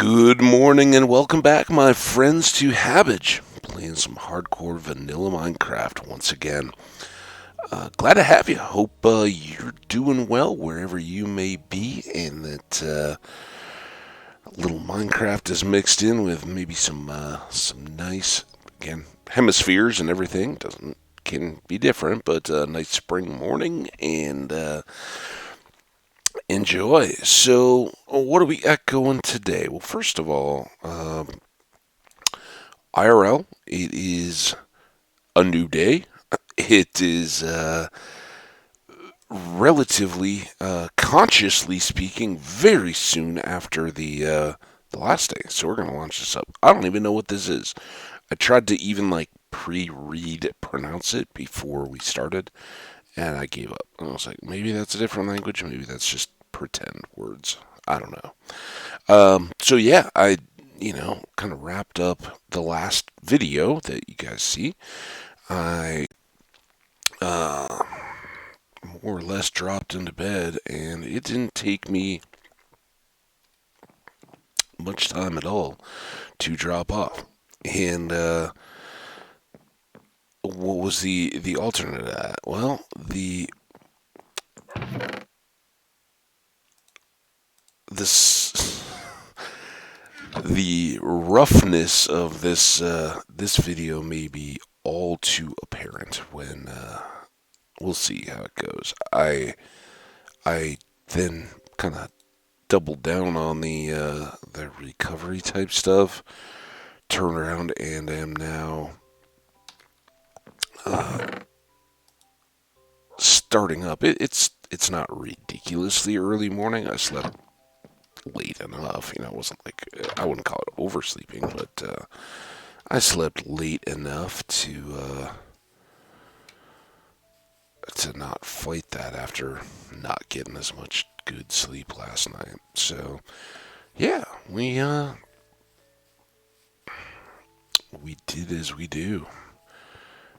Good morning and welcome back, my friends, to Hambbage, playing some hardcore vanilla Minecraft once again. Glad to have you. Hope you're doing well wherever you may be, and that a little Minecraft is mixed in with maybe some nice, again, hemispheres and everything. Doesn't can be different, but a nice spring morning and enjoy. So, what do we got going today? Well, first of all, IRL, it is a new day. It is relatively, consciously speaking, very soon after the last day. So we're gonna launch this up. I don't even know what this is. I tried to even like pre-read pronounce it before we started, and I gave up. I was like, maybe that's a different language. Maybe that's just pretend words. I don't know. So yeah, I kind of wrapped up the last video that you guys see. I more or less dropped into bed, and it didn't take me much time at all to drop off. And what was the alternate of that? Well, this the roughness of this video may be all too apparent when we'll see how it goes. I then kind of doubled down on the recovery type stuff, turned around and am now starting up. It's not ridiculously early morning. I slept late enough. It wasn't like I wouldn't call it oversleeping, but I slept late enough to not fight that after not getting as much good sleep last night. So yeah, we did as we do.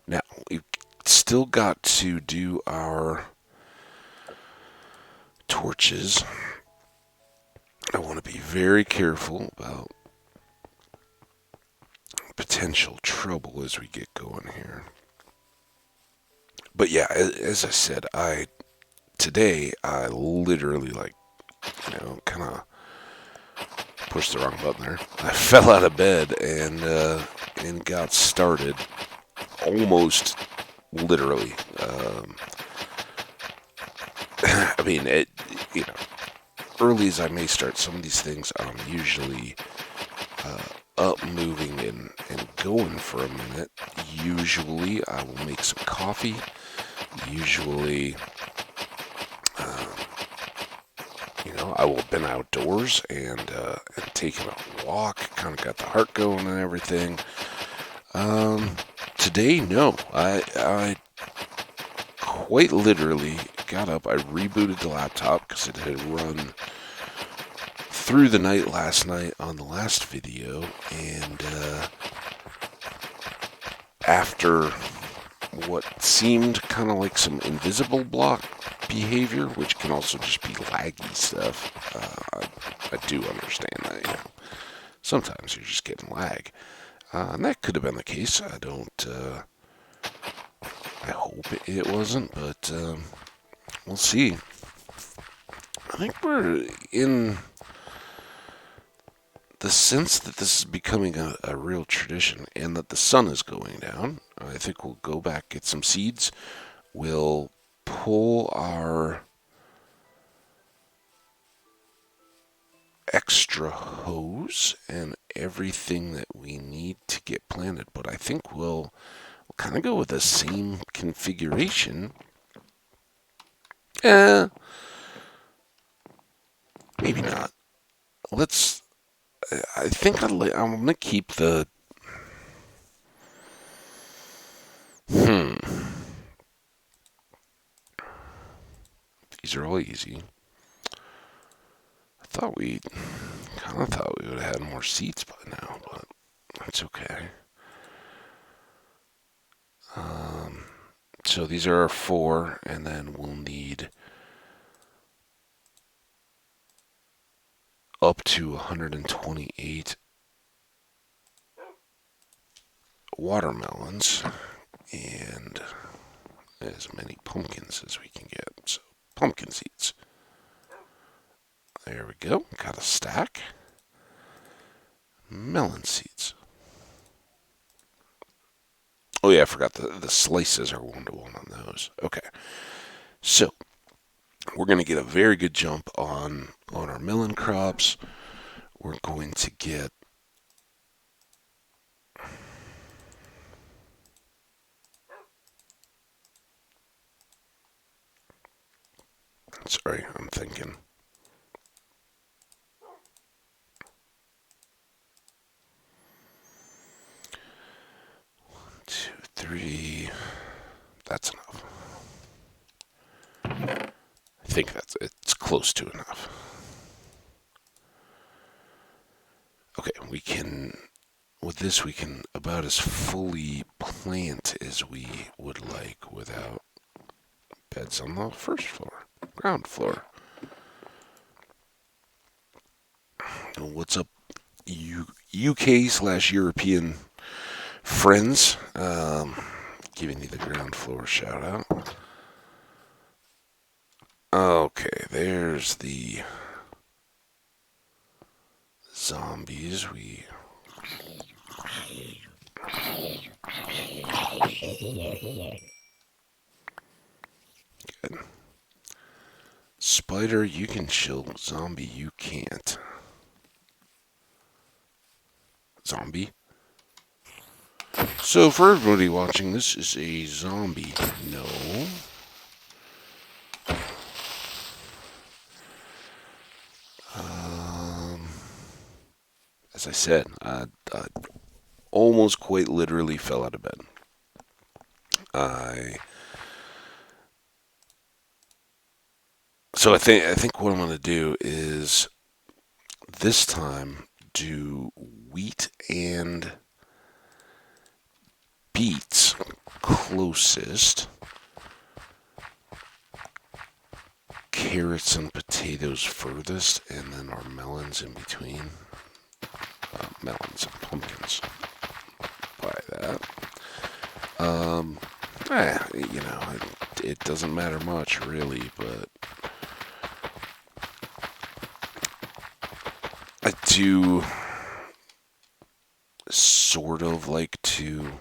Now we've still got to do our torches. I want to be very careful about potential trouble as we get going here. But yeah, as I said, today I literally kind of pushed the wrong button there. I fell out of bed and got started almost literally. I mean, early as I may start some of these things, I'm usually up, moving, and going for a minute. Usually, I will make some coffee. Usually, I will have been outdoors and taking a walk, kind of got the heart going and everything. Today, no. I quite literally got up. I rebooted the laptop because it had run through the night last night on the last video, and after what seemed kind of like some invisible block behavior, which can also just be laggy stuff, I do understand that. Sometimes you're just getting lag, and that could have been the case. I hope it wasn't, but we'll see. I think we're in the sense that this is becoming a real tradition and that the sun is going down. I think we'll go back, get some seeds. We'll pull our extra hose and everything that we need to get planted. But I think we'll kind of go with the same configuration. Maybe not. I think I'm going to keep the... These are all easy. I kind of thought we would have had more seats by now, but that's okay. So these are our 4, and then we'll need up to 128 watermelons and as many pumpkins as we can get. So, pumpkin seeds. There we go. Got a stack. Melon seeds. Oh yeah, I forgot the slices are 1-to-1 on those. Okay. So, we're going to get a very good jump on our melon crops. We're going to get sorry, I'm thinking. 2, 3. That's enough. I think it's close to enough. Okay, with this we can about as fully plant as we would like without beds on the first floor, ground floor. What's up, UK/European friends? Giving you the ground floor shout out. Okay, there's the zombies. Good. Spider, you can chill. Zombie, you can't. Zombie. So for everybody watching, this is a zombie. No. As I said, I almost quite literally fell out of bed. So I think what I'm going to do is this time do wheat and beets closest, carrots and potatoes furthest, and then our melons in between. Melons and pumpkins. Buy that. It doesn't matter much really, but I do sort of like to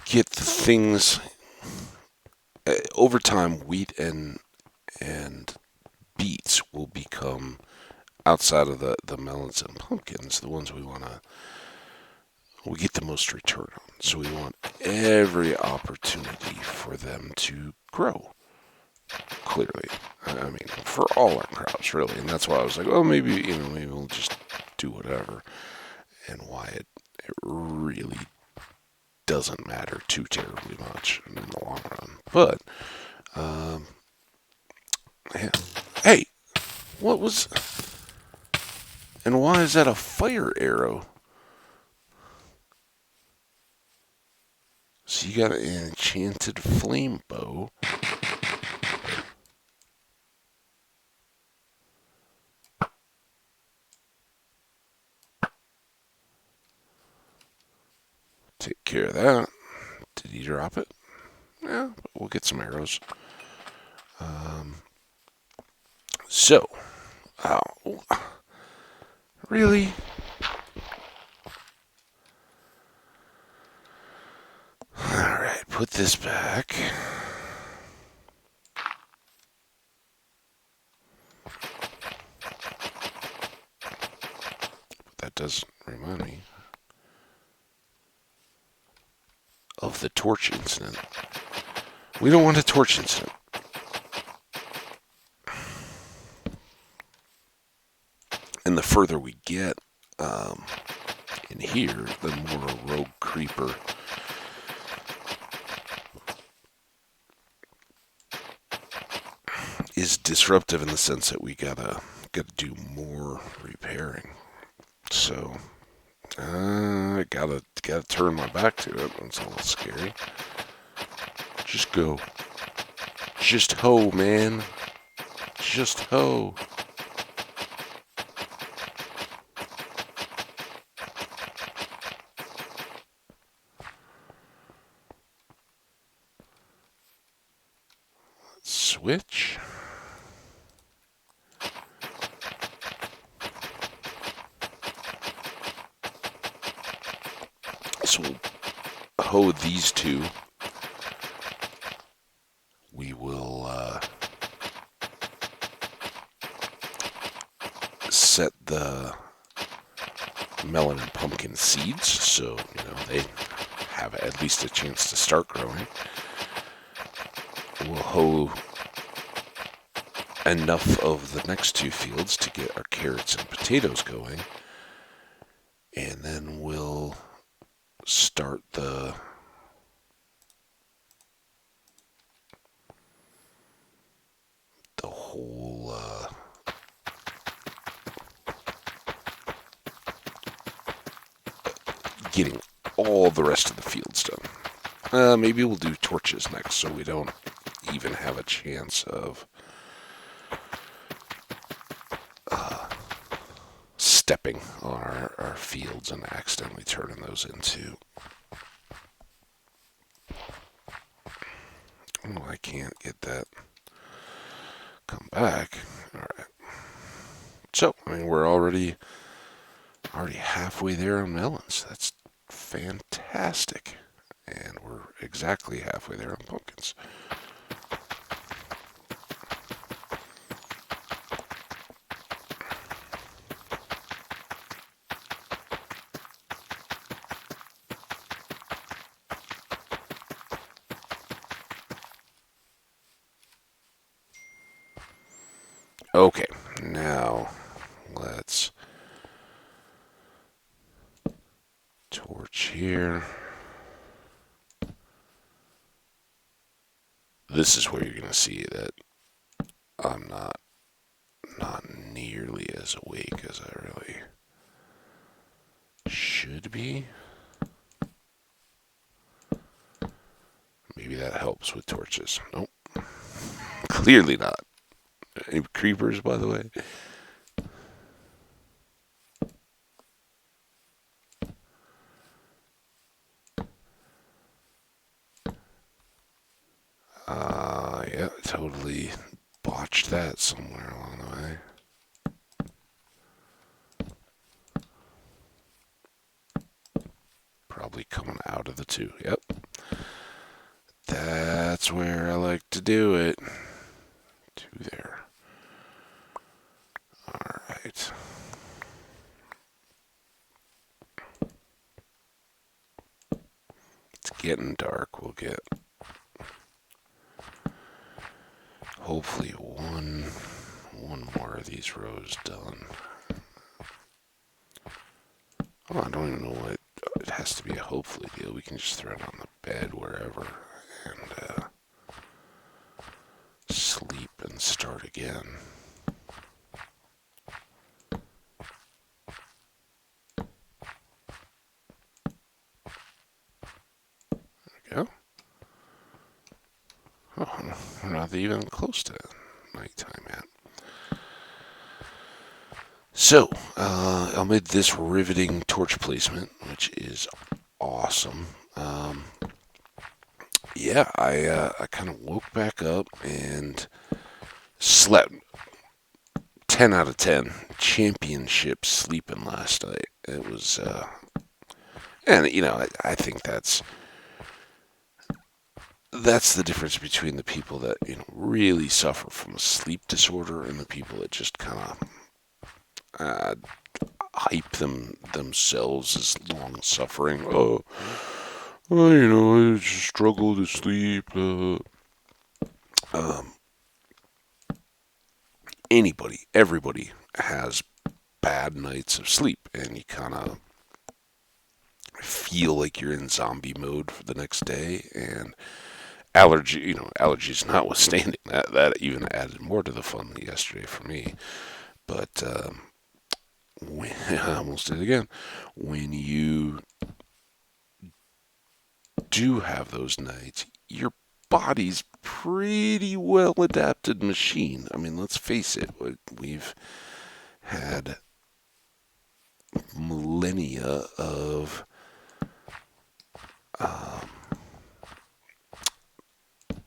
get the things over time. Wheat and beets will become, outside of the melons and pumpkins, the ones we get the most return on. So we want every opportunity for them to grow. Clearly, I mean, for all our crops, really, and that's why I was like, oh, maybe we'll just do whatever, and why it really doesn't matter too terribly much in the long run. But, yeah. Hey, what was, and why is that a fire arrow? So you got an enchanted flame bow. Take care of that. Did he drop it? Yeah, but we'll get some arrows. So, oh, really? Alright, put this back. But that does remind me of the torch incident. We don't want a torch incident. And the further we get in here, the more a rogue creeper is disruptive in the sense that we gotta do more repairing. So I gotta gotta turn my back to it. That's a little scary. Just go. Just hoe, man. Just hoe. Switch. So we'll hoe these two. We will set the melon and pumpkin seeds so they have at least a chance to start growing. We'll hoe enough of the next two fields to get our carrots and potatoes going, and then we'll start the whole getting all the rest of the fields done. Maybe we'll do torches next so we don't even have a chance of stepping on our fields and accidentally turning those into... Oh, I can't get that. Come back. Alright. So, I mean, we're already halfway there on melons. That's fantastic. And we're exactly halfway there on pumpkins. Okay, now let's torch here. This is where you're going to see that I'm not nearly as awake as I really should be. Maybe that helps with torches. Nope. Clearly not. Any creepers, by the way? Yeah, totally botched that somewhere along the way. Probably coming out of the two. Yep. That's where I like to do it. Two there. Alright. It's getting dark. We'll get hopefully one more of these rows done. Oh, I don't even know what it has to be a hopefully deal. We can just throw it on the bed wherever and sleep and start again. There we go. Oh, we're not even close to nighttime yet. So, I made this riveting torch placement, which is awesome. Yeah, I kind of woke back up and slept 10 out of 10. Championship sleeping last night. It was, and I think that's the difference between the people that really suffer from a sleep disorder and the people that just kind of hype themselves as long suffering. I just struggle to sleep. Everybody has bad nights of sleep, and you kind of feel like you're in zombie mode for the next day. And allergies notwithstanding, that even added more to the fun yesterday for me. But I almost did it again. When you do have those nights, your body's pretty well adapted machine. I mean, let's face it, we've had millennia of um,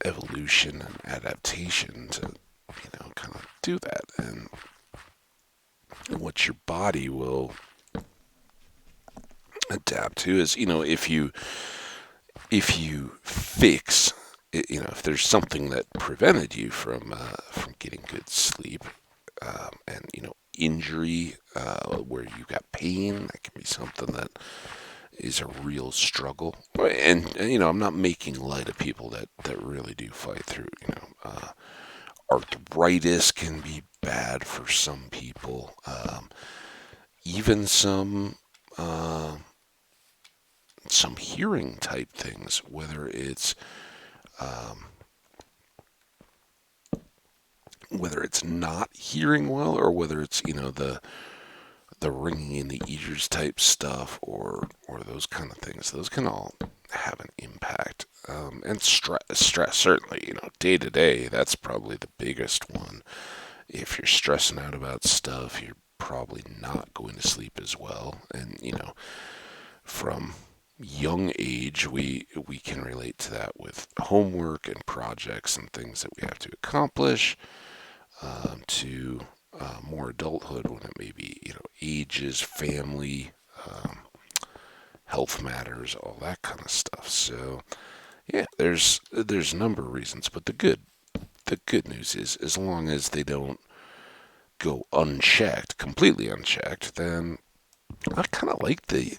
evolution and adaptation to, kind of do that. And what your body will adapt to is, if you fix it, if there's something that prevented you from getting good sleep, and injury, where you got pain, that can be something that is a real struggle. And I'm not making light of people that really do fight through. Arthritis can be bad for some people. Even some hearing type things, um, whether it's not hearing well, or whether it's the ringing in the ears type stuff, or those kind of things. Those can all have an impact. And stress certainly, day to day, that's probably the biggest one. If you're stressing out about stuff, you're probably not going to sleep as well. And from young age, we can relate to that with homework and projects and things that we have to accomplish, to more adulthood, when it may be ages, family, um, health matters, all that kind of stuff. So yeah, there's a number of reasons, but the good news is, as long as they don't go unchecked, completely unchecked, then I kind of like the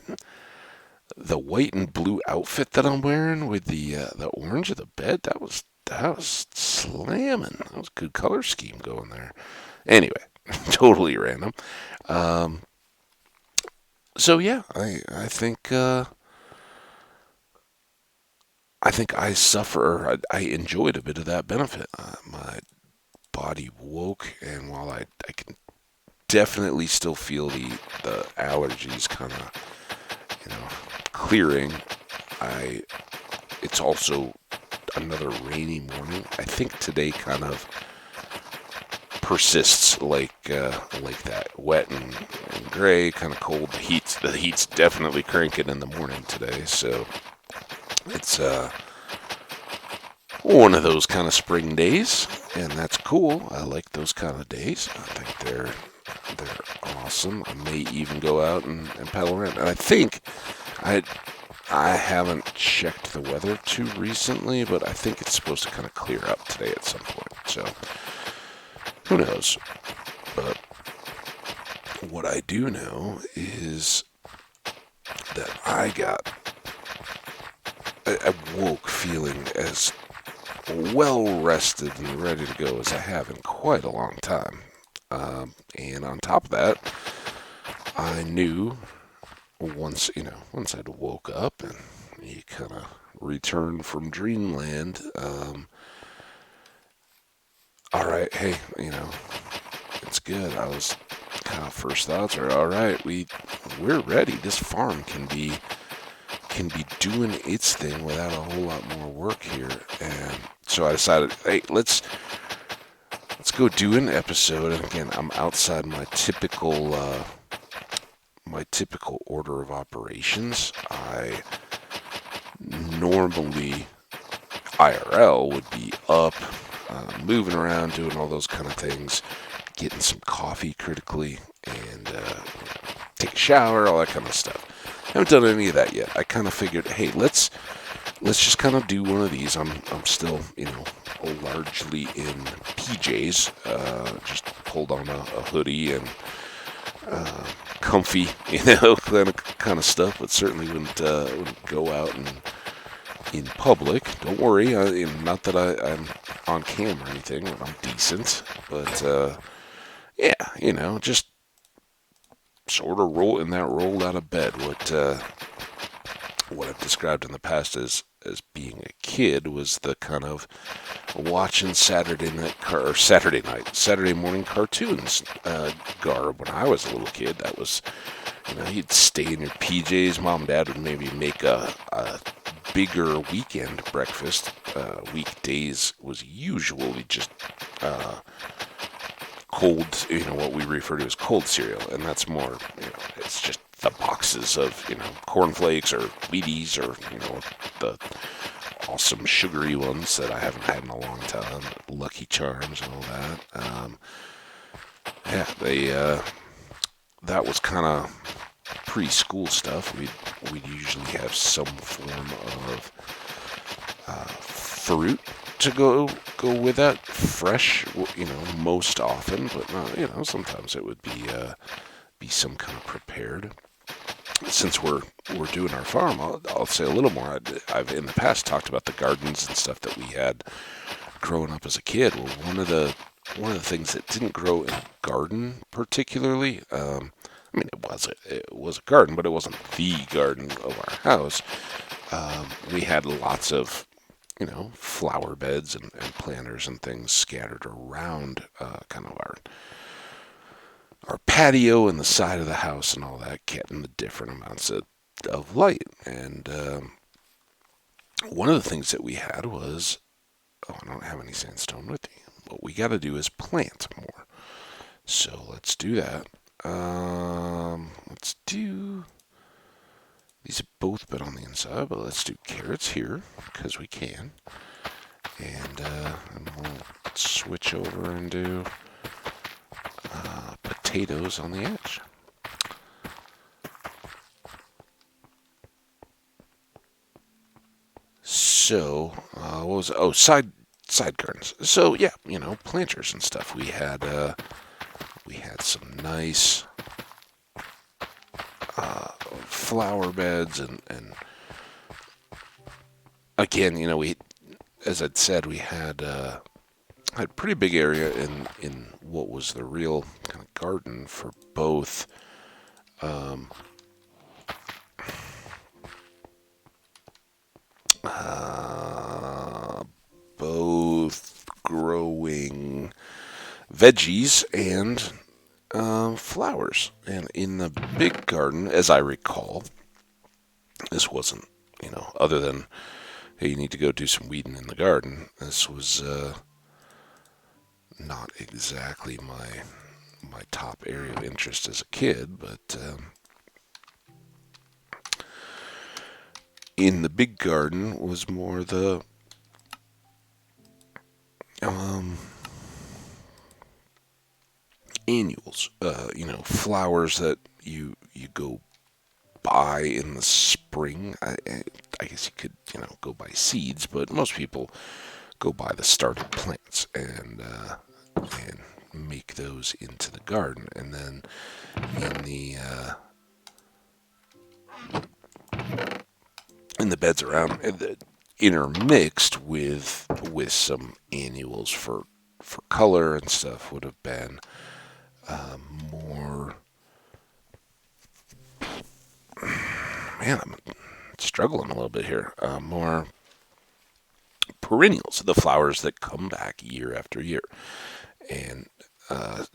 white and blue outfit that I'm wearing with the orange of the bed. That was slamming. That was a good color scheme going there. Anyway, totally random. Um, so yeah, I think I suffer. I enjoyed a bit of that benefit. My body woke, and while I can definitely still feel the allergies kind of clearing, I it's also another rainy morning. I think today kind of persists like that, wet and gray, kind of cold. The heat's definitely cranking in the morning today, so it's one of those kind of spring days, and that's cool. I like those kind of days. I think they're awesome. I may even go out and paddle around. And I think I haven't checked the weather too recently, but I think it's supposed to kind of clear up today at some point. So who knows? But what I do know is that I woke feeling as well rested and ready to go as I have in quite a long time. And on top of that, I knew once I'd woke up and you kind of returned from dreamland, all right, hey, it's good. I was kind of first thoughts are, all right, we're ready. This farm can be doing its thing without a whole lot more work here. And so I decided, hey, let's go do an episode. And again, I'm outside my typical order of operations. I normally IRL would be up, moving around, doing all those kind of things, getting some coffee critically, and take a shower, all that kind of stuff. Haven't done any of that yet. I kind of figured, hey, let's just kind of do one of these. I'm still, largely in PJs, just pulled on a hoodie and comfy, kind of stuff, but certainly wouldn't go out and in public. Don't worry, not that I'm on cam or anything. I'm decent, but yeah, just sort of rolled out of bed. What I've described in the past as being a kid was the kind of watching Saturday morning cartoons garb when I was a little kid. That was, you'd stay in your PJs. Mom and Dad would maybe make a bigger weekend breakfast. Weekdays was usually just cold, what we refer to as cold cereal, and that's more, it's just the boxes of, cornflakes or Wheaties or, the awesome sugary ones that I haven't had in a long time, Lucky Charms and all that. That was kind of preschool stuff. We'd usually have some form of fruit to go with that, fresh, most often, but not, sometimes it would be some kind of prepared. Since we're doing our farm, I'll say a little more. I've in the past talked about the gardens and stuff that we had growing up as a kid. Well, one of the things that didn't grow in a garden particularly. I mean, it was a garden, but it wasn't the garden of our house. We had lots of flower beds and planters and things scattered around kind of our patio and the side of the house and all that, getting the different amounts of light. And one of the things that we had was, I don't have any sandstone with me. What we got to do is plant more. So let's do that. Let's do, these have both been on the inside, but let's do carrots here because we can. And we'll switch over and do potatoes on the edge. So, what was it? Oh, side gardens. So yeah, planters and stuff. We had some nice flower beds and again, we, as I'd said, we had a pretty big area in what was the real kind of garden for both both growing veggies and flowers. And in the big garden, as I recall, this wasn't, other than, hey, you need to go do some weeding in the garden. This was not exactly my top area of interest as a kid, but in the big garden was more the annuals, flowers that you go buy in the spring. I guess you could, go buy seeds, but most people go buy the started plants and make those into the garden, and then in the beds around, intermixed with some annuals for color and stuff would have been more. Man, I'm struggling a little bit here. More perennials, the flowers that come back year after year. And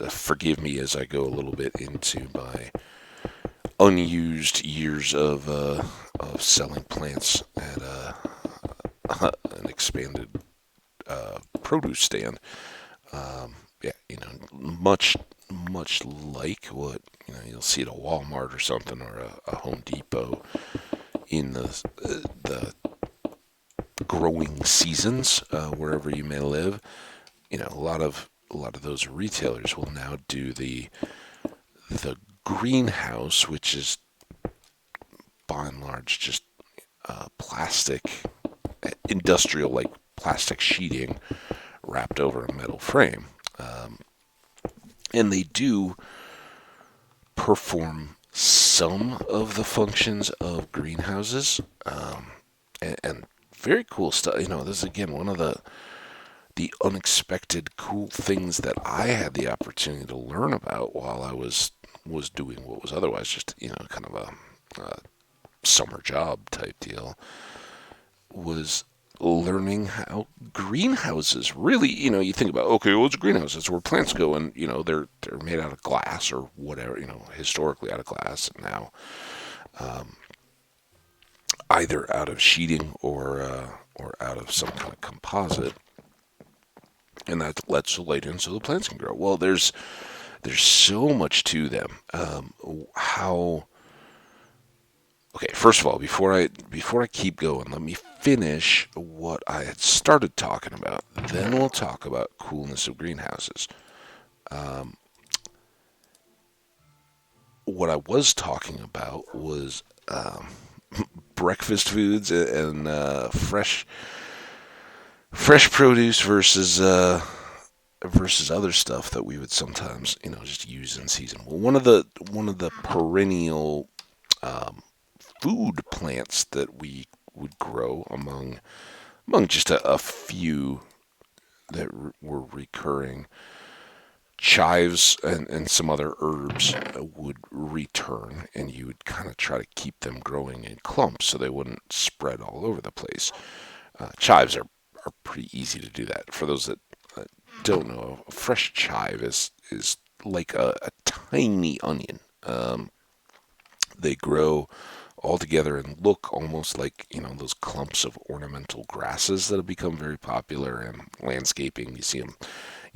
forgive me as I go a little bit into my unused years of selling plants at an expanded produce stand. Much like what you'll see at a Walmart or something, or a Home Depot in the growing seasons, wherever you may live. A lot of those retailers will now do the greenhouse, which is by and large just plastic, industrial like plastic sheeting wrapped over a metal frame. And they do perform some of the functions of greenhouses, and very cool stuff. This is again one of the unexpected cool things that I had the opportunity to learn about while I was doing what was otherwise just kind of a summer job type deal, was learning how greenhouses really, you think about, okay, well, it's a greenhouse, it's where plants go, and they're made out of glass or whatever, historically out of glass, and now either out of sheeting or out of some kind of composite, and that lets the light in so the plants can grow. Well, there's so much to them. How Okay, first of all, before I keep going, let me finish what I had started talking about. Then we'll talk about coolness of greenhouses. Um, what I was talking about was breakfast foods and fresh produce versus other stuff that we would sometimes just use in season. Well, one of the perennial um, food plants that we would grow among just a few that were recurring, chives and some other herbs would return, and you would kind of try to keep them growing in clumps so they wouldn't spread all over the place. Chives are pretty easy to do that. For those that don't know, a fresh chive is like a tiny onion. They grow all together and look almost like those clumps of ornamental grasses that have become very popular in landscaping. You see them,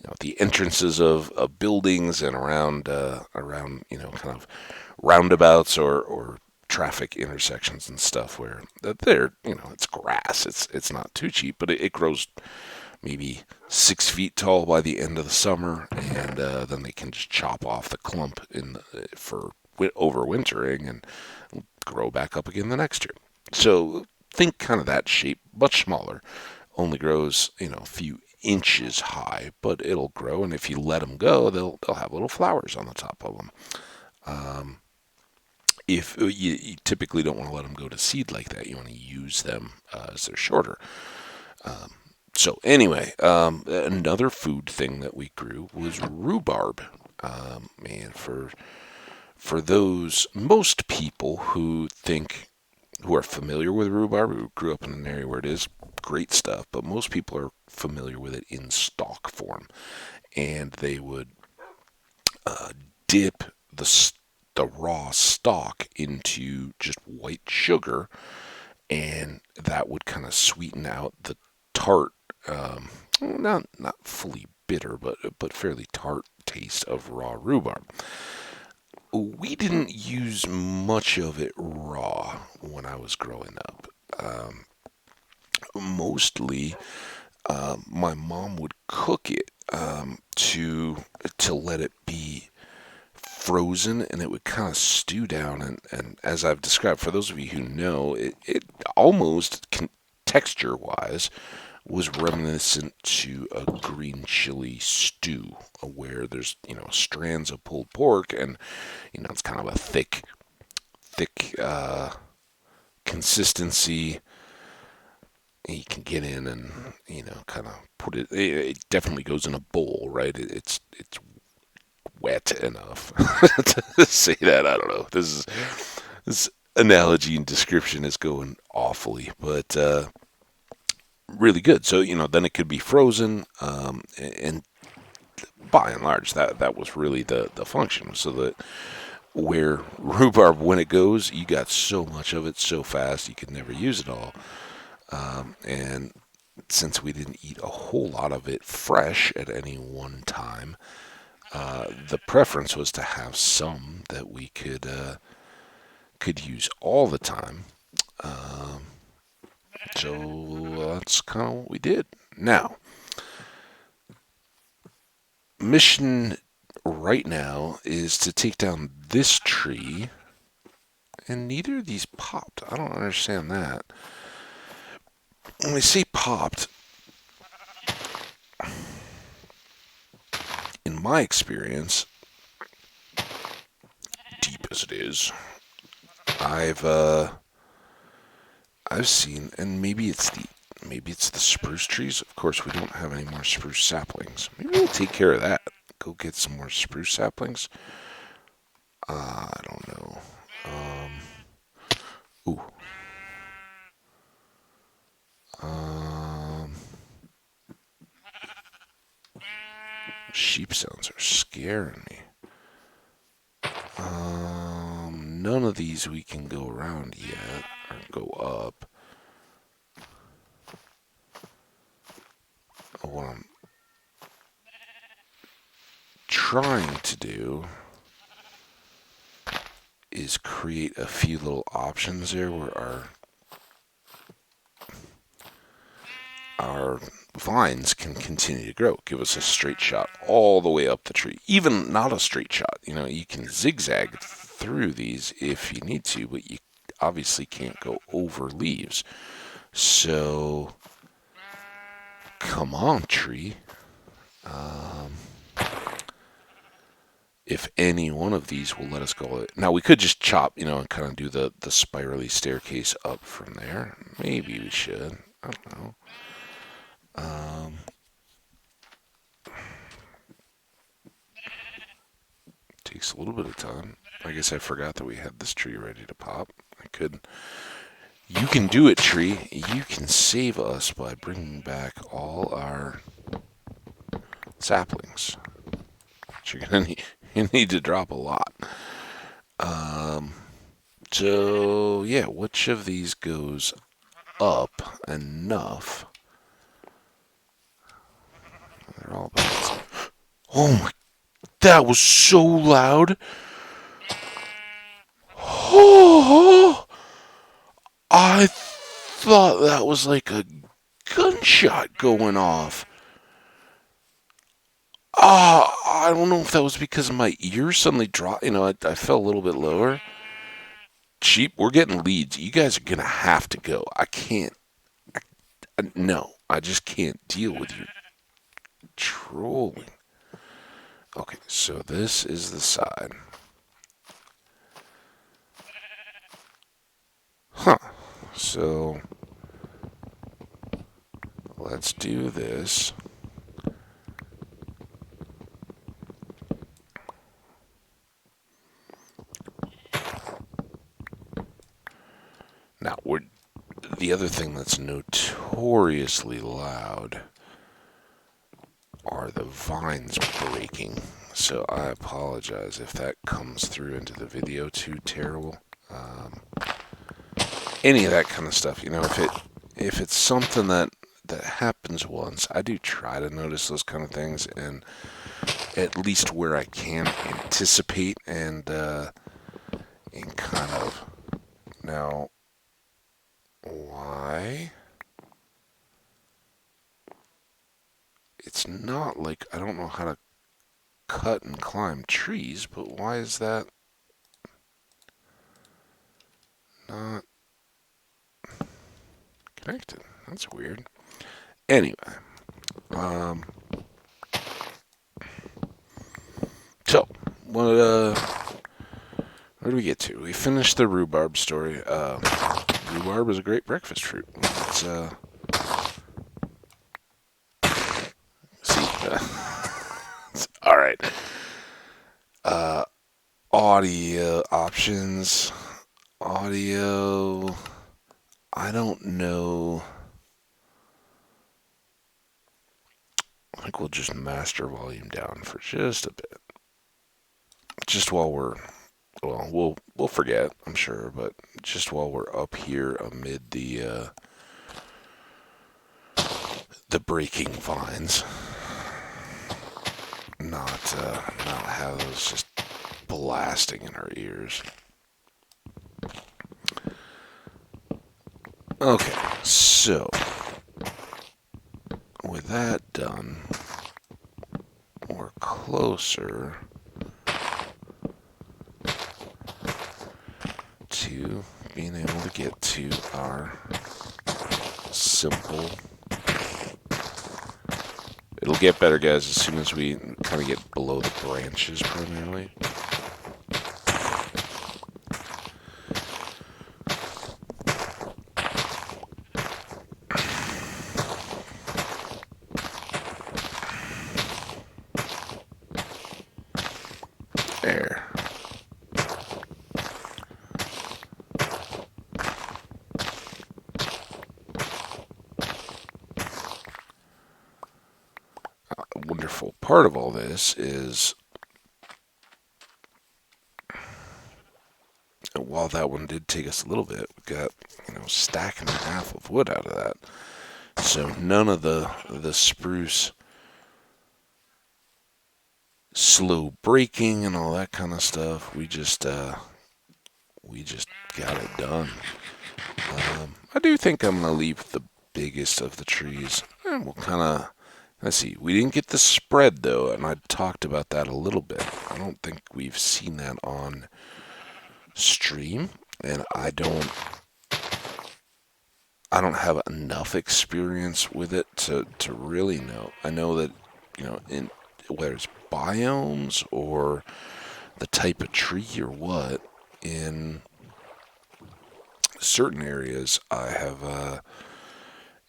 at the entrances of buildings and around kind of roundabouts or traffic intersections and stuff where they're it's grass. It's not too cheap, but it grows maybe 6 feet tall by the end of the summer, and then they can just chop off the clump for overwintering and grow back up again the next year. So think kind of that shape, much smaller, only grows a few inches high, but it'll grow, and if you let them go, they'll have little flowers on the top of them. Um, if you typically don't want to let them go to seed like that, you want to use them as they're shorter. Um, so anyway, another food thing that we grew was rhubarb. And for those most people who are familiar with rhubarb, who grew up in an area where it is great stuff, but most people are familiar with it in stalk form, and they would uh, dip the raw stalk into just white sugar, and that would kind of sweeten out the tart, not fully bitter, but fairly tart taste of raw rhubarb. We didn't use much of it raw when I was growing up. Mostly, my mom would cook it to let it be frozen, and it would kind of stew down. And as I've described, for those of you who know, it almost texture wise was reminiscent to a green chili stew, where there's strands of pulled pork, and it's kind of a thick consistency. You can get in and kind of put it. It definitely goes in a bowl, right? It's wet enough to say that. I don't know. This analogy and description is going awfully, but really good. So then it could be frozen, and by and large, that was really the function. So that where rhubarb, when it goes, you got so much of it so fast you could never use it all. And since we didn't eat a whole lot of it fresh at any one time, the preference was to have some that we could use all the time. Um, so that's kind of what we did. Now, mission right now is to take down this tree, and neither of these popped. I don't understand that. When we say popped, in my experience, deep as it is, I've I've seen, and maybe it's the spruce trees. Of course, we don't have any more spruce saplings. Maybe we'll take care of that. Go get some more spruce saplings. I don't know. Ooh. Um, Sheep sounds are scaring me. None of these we can go around yet. or go up. What I'm trying to do is create a few little options there where our vines can continue to grow. Give us a straight shot all the way up the tree. Even not a straight shot. You know, you can zigzag through these if you need to, but you obviously can't go over leaves. So, come on, tree. If any one of these will let us go. Now, we could just chop, and kind of do the spirally staircase up from there. Maybe we should. I don't know. Takes a little bit of time. I guess I forgot that we had this tree ready to pop. I could. You can do it, tree. You can save us by bringing back all our saplings. But you're gonna need to drop a lot. So yeah, which of these goes up enough? They're all bad. Oh my! That was so loud. Oh, I thought that was like a gunshot going off. I don't know if that was because my ears suddenly dropped. I fell a little bit lower. Sheep, we're getting leads. You guys are going to have to go. I can't. No, I just can't deal with you trolling. Okay, so this is the side. Huh. So, let's do this. Now, the other thing that's notoriously loud are the vines breaking. So I apologize if that comes through into the video too terrible. Any of that kind of stuff, if it's something that happens once, I do try to notice those kind of things, and at least where I can anticipate and kind of now. Why? It's not like I don't know how to cut and climb trees, but why is that not connected? That's weird. Anyway, so where do we get to? We finished the rhubarb story. Rhubarb is a great breakfast fruit. It's see, all right. Audio options. Audio. I don't know. I think we'll just master volume down for just a bit. Just while we'll forget, I'm sure, but just while we're up here amid the breaking vines, not have those just blasting in our ears. Okay, so with that done, we're closer to being able to get to our simple. It'll get better, guys, as soon as we kind of get below the branches primarily. There. A wonderful part of all this is, while that one did take us a little bit, we've got stack and a half of wood out of that. So none of the spruce slow breaking and all that kind of stuff. We just got it done. I do think I'm gonna leave the biggest of the trees. And we'll kind of let's see. We didn't get the spread though, and I talked about that a little bit. I don't think we've seen that on stream, and I don't have enough experience with it to really know. I know that in whether it's biomes or the type of tree or what, in certain areas I have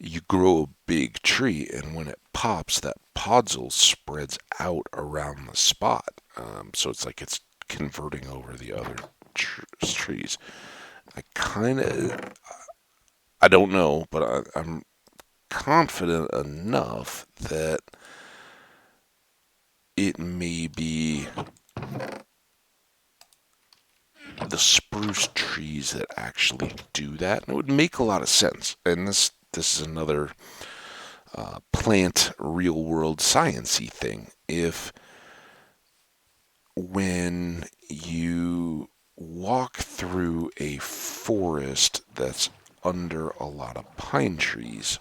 you grow a big tree, and when it pops, that podzol spreads out around the spot. So it's like it's converting over the other trees. I don't know, but I'm confident enough that it may be the spruce trees that actually do that, and it would make a lot of sense. And this is another plant real world sciencey thing. If when you walk through a forest that's under a lot of pine trees,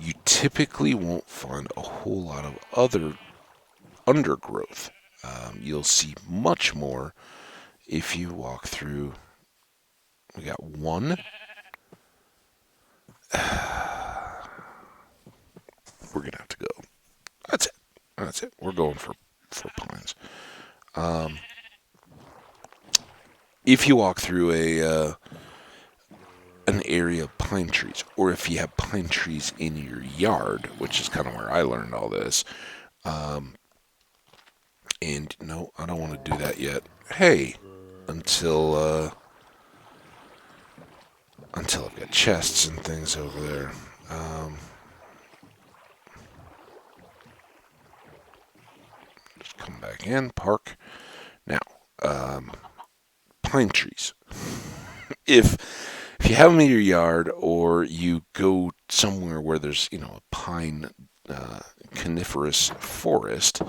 you typically won't find a whole lot of other undergrowth. You'll see much more if you walk through. We got one. We're gonna have to go. That's it. That's it. We're going for pines. If you walk through an area of pine trees, or if you have pine trees in your yard, which is kind of where I learned all this. And no, I don't want to do that yet. Hey, until I've got chests and things over there. Just come back in, park. Now, pine trees. If you have them in your yard, or you go somewhere where there's a pine coniferous forest,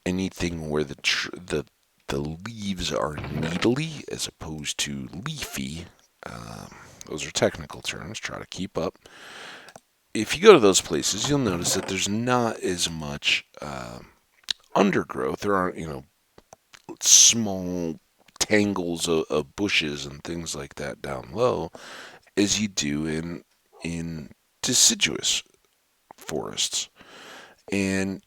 anything where the leaves are needly as opposed to leafy. Those are technical terms. Try to keep up. If you go to those places, you'll notice that there's not as much undergrowth. There aren't, small tangles of bushes and things like that down low as you do in deciduous forests. And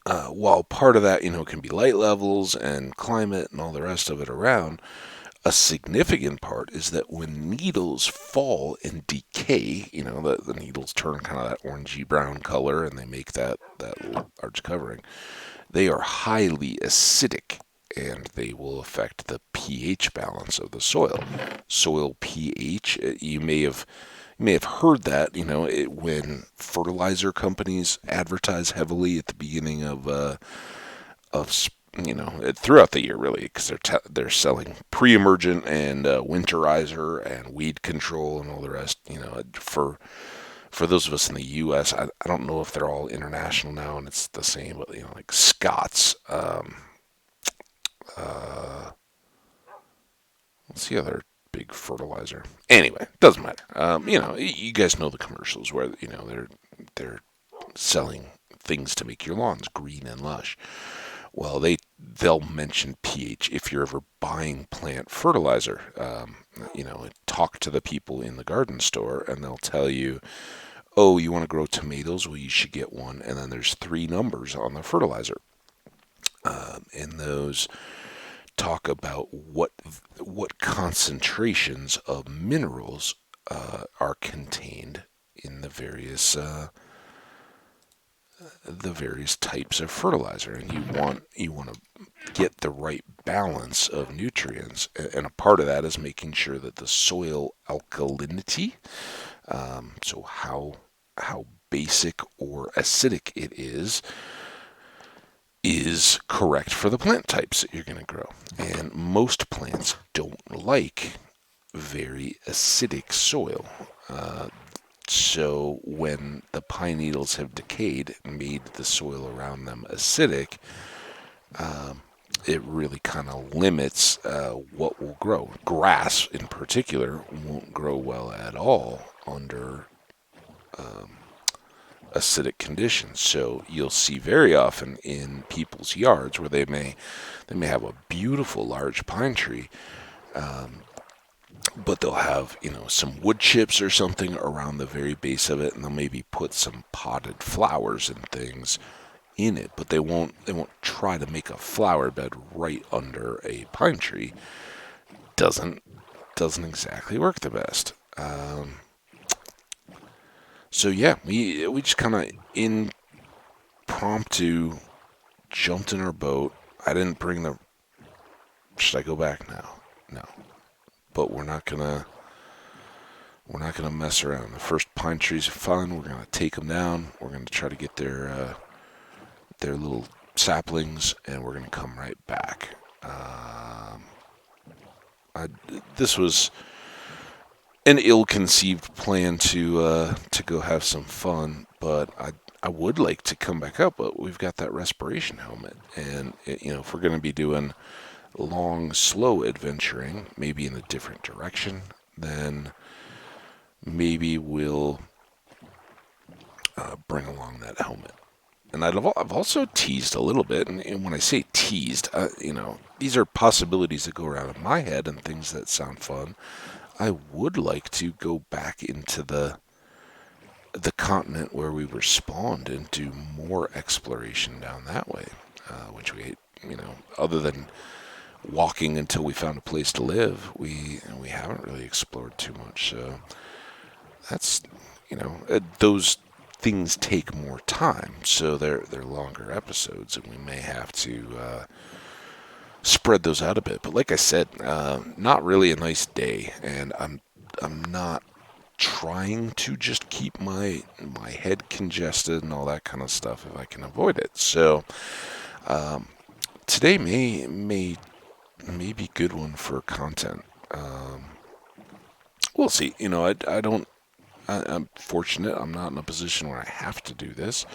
while part of that, can be light levels and climate and all the rest of it around, a significant part is that when needles fall and decay, the needles turn kind of that orangey brown color and they make that large covering. They are highly acidic, and they will affect the pH balance of the soil. Soil pH, you may have heard that, when fertilizer companies advertise heavily at the beginning of throughout the year, really, because they're selling pre-emergent and winterizer and weed control and all the rest. For those of us in the U.S., I don't know if they're all international now and it's the same, but like Scott's. What's the other big fertilizer? Anyway, doesn't matter. You guys know the commercials where they're selling things to make your lawns green and lush. Well, they'll mention pH if you're ever buying plant fertilizer. Talk to the people in the garden store, and they'll tell you, "Oh, you want to grow tomatoes? Well, you should get one." And then there's 3 numbers on the fertilizer, and those talk about what concentrations of minerals are contained in the various types of fertilizer, and you want to get the right balance of nutrients, and a part of that is making sure that the soil alkalinity, so how basic or acidic it is, is correct for the plant types that you're going to grow. And most plants don't like very acidic soil. So when the pine needles have decayed and made the soil around them acidic, it really kind of limits what will grow. Grass, in particular, won't grow well at all under acidic conditions. So you'll see very often in people's yards where they may have a beautiful large pine tree, but they'll have some wood chips or something around the very base of it, and they'll maybe put some potted flowers and things in it, but they won't try to make a flower bed right under a pine tree. Doesn't exactly work the best. So yeah, we just kind of impromptu jumped in our boat. I didn't bring the. Should I go back now? No, but we're not gonna mess around. The first pine trees are fun. We're gonna take them down. We're gonna try to get their little saplings, and we're gonna come right back. This was an ill-conceived plan to go have some fun, but I would like to come back up, but we've got that respiration helmet, and if we're going to be doing long, slow adventuring, maybe in a different direction, then maybe we'll bring along that helmet. And I've also teased a little bit, and when I say teased, these are possibilities that go around in my head and things that sound fun. I would like to go back into the continent where we were spawned and do more exploration down that way, which other than walking until we found a place to live, we haven't really explored too much. So that's those things take more time, so they're longer episodes, and we may have to spread those out a bit. But like I said, not really a nice day, and I'm not trying to just keep my head congested and all that kind of stuff if I can avoid it. So today may be a good one for content. We'll see. I don't. I'm fortunate. I'm not in a position where I have to do this.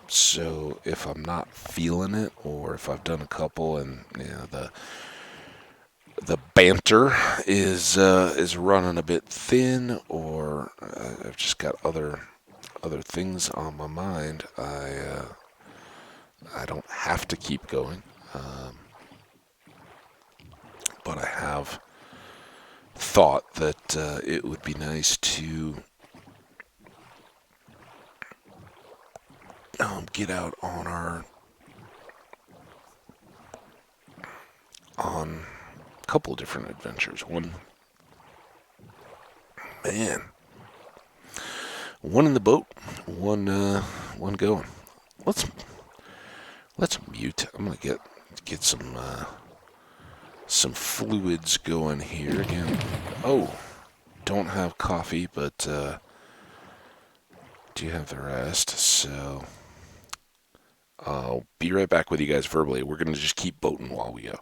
So if I'm not feeling it, or if I've done a couple and the banter is running a bit thin, or I've just got other things on my mind, I don't have to keep going, but I have thought that it would be nice to get out on a couple different adventures. Man, one in the boat, one going. Let's mute. I'm gonna get some fluids going here again. Oh, don't have coffee, but do have the rest. So I'll be right back with you guys verbally. We're gonna just keep boating while we go.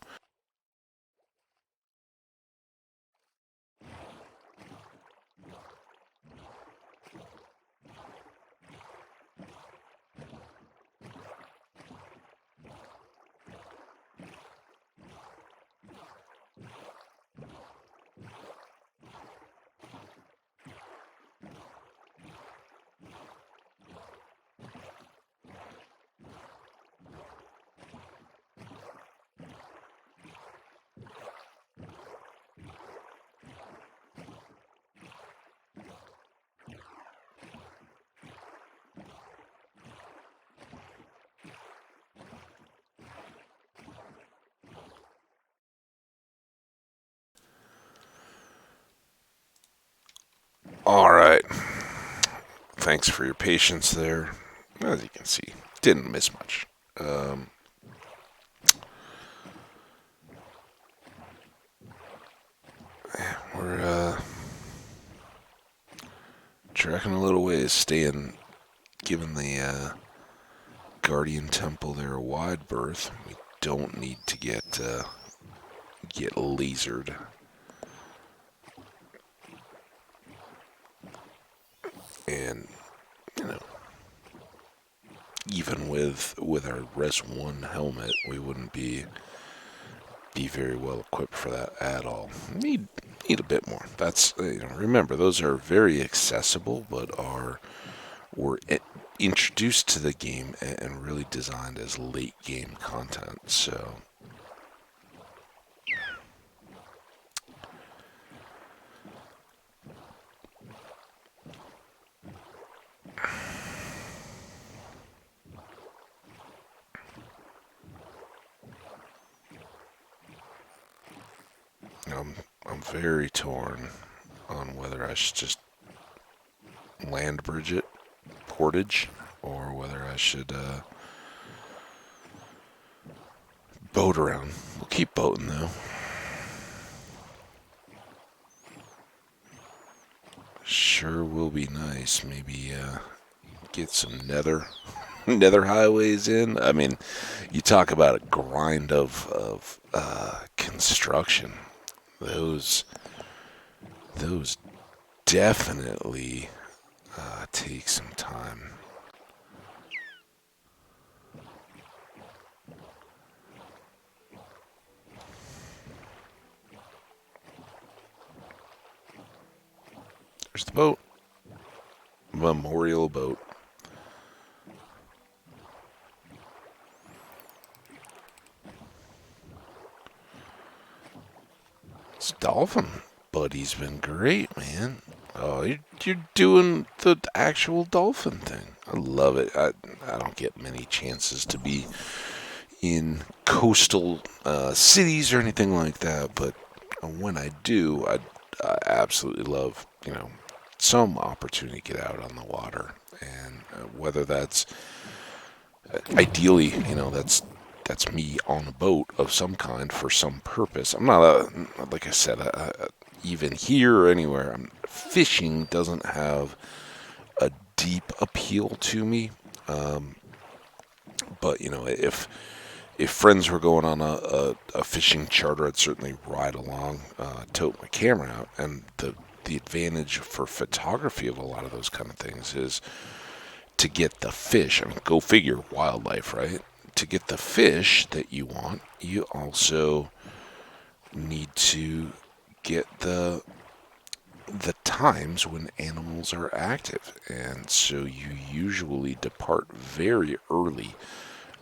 All right. Thanks for your patience there. As you can see, didn't miss much. We're trekking a little ways, giving the Guardian Temple there, a wide berth. We don't need to get lasered. And, you know, even with our Res 1 helmet, we wouldn't be very well equipped for that at all. Need a bit more. That's, remember, those are very accessible, but were introduced to the game and really designed as late game content. So I'm very torn on whether I should just land bridge it, portage, or whether I should boat around. We'll keep boating though. Sure will be nice. Maybe get some nether highways in. I mean, you talk about a grind of construction. Those definitely take some time. There's the boat. Memorial boat. This dolphin buddy's been great, man. Oh, you're doing the actual dolphin thing. I love it. I don't get many chances to be in coastal cities or anything like that, but when I do, I absolutely love, some opportunity to get out on the water. And whether that's ideally, that's me on a boat of some kind for some purpose. I'm not like I said, even here or anywhere, fishing doesn't have a deep appeal to me. But if friends were going on a fishing charter, I'd certainly ride along, tote my camera out. And the advantage for photography of a lot of those kind of things is to get the fish. I mean, go figure, wildlife, right? To get the fish that you want, you also need to get the times when animals are active. And so you usually depart very early,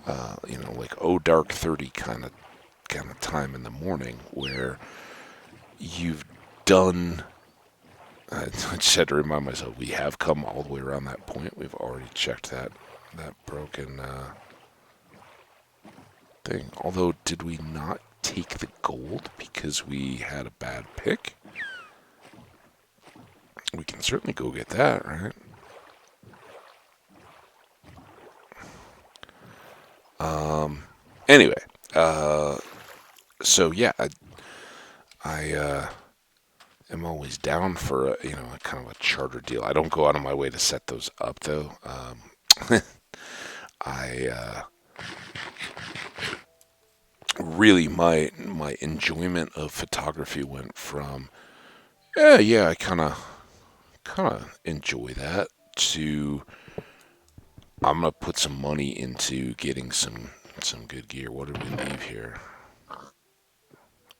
like dark 30 kind of time in the morning, where you've done. I just had to remind myself we have come all the way around that point. We've already checked that broken thing. Although, did we not take the gold because we had a bad pick? We can certainly go get that, right? Anyway, so yeah, I am always down for a kind of a charter deal. I don't go out of my way to set those up though. I really my enjoyment of photography went from I kind of enjoy that to I'm gonna put some money into getting some good gear. What did we leave here?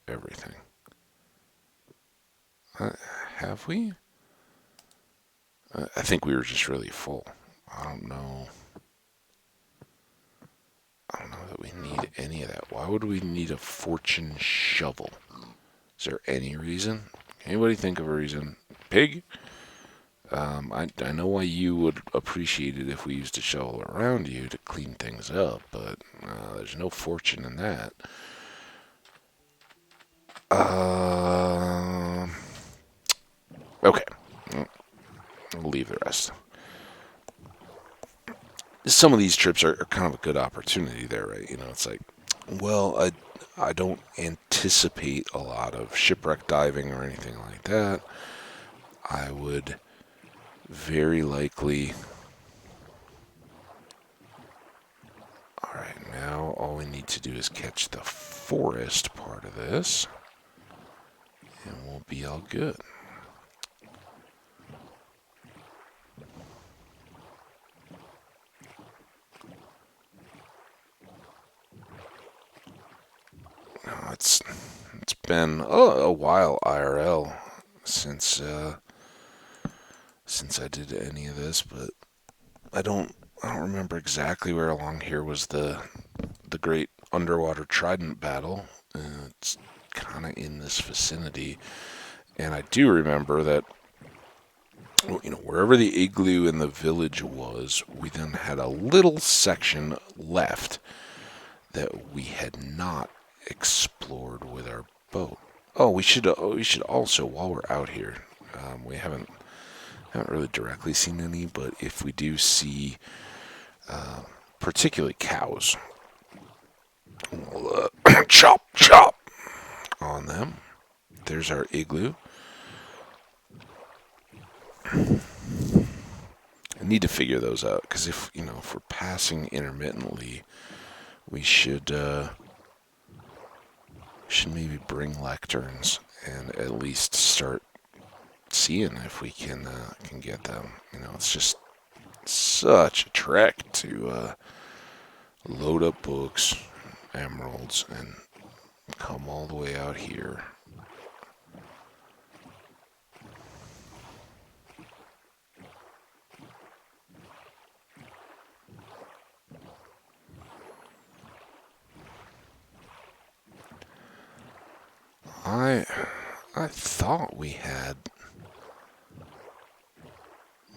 Everything. Have we? I think we were just really full. I don't know. I don't know that we need any of that. Why would we need a fortune shovel? Is there any reason? Anybody think of a reason? Pig? I know why you would appreciate it if we used a shovel around you to clean things up, but there's no fortune in that. Okay. We'll leave the rest. Some of these trips are kind of a good opportunity there, right? It's like, well, I don't anticipate a lot of shipwreck diving or anything like that. I would very likely Alright, now all we need to do is catch the forest part of this, and we'll be all good. It's been a while IRL since I did any of this, but I don't remember exactly where along here was the great underwater trident battle. It's kind of in this vicinity, and I do remember that wherever the igloo in the village was, we then had a little section left that we had not explored with our boat. Oh, we should also, while we're out here, we haven't really directly seen any, but if we do see particularly cows, we'll chop on them. There's our igloo. I need to figure those out, because if we're passing intermittently, we should maybe bring lecterns and at least start seeing if we can get them. It's just such a trek to load up books, emeralds, and come all the way out here. I thought we had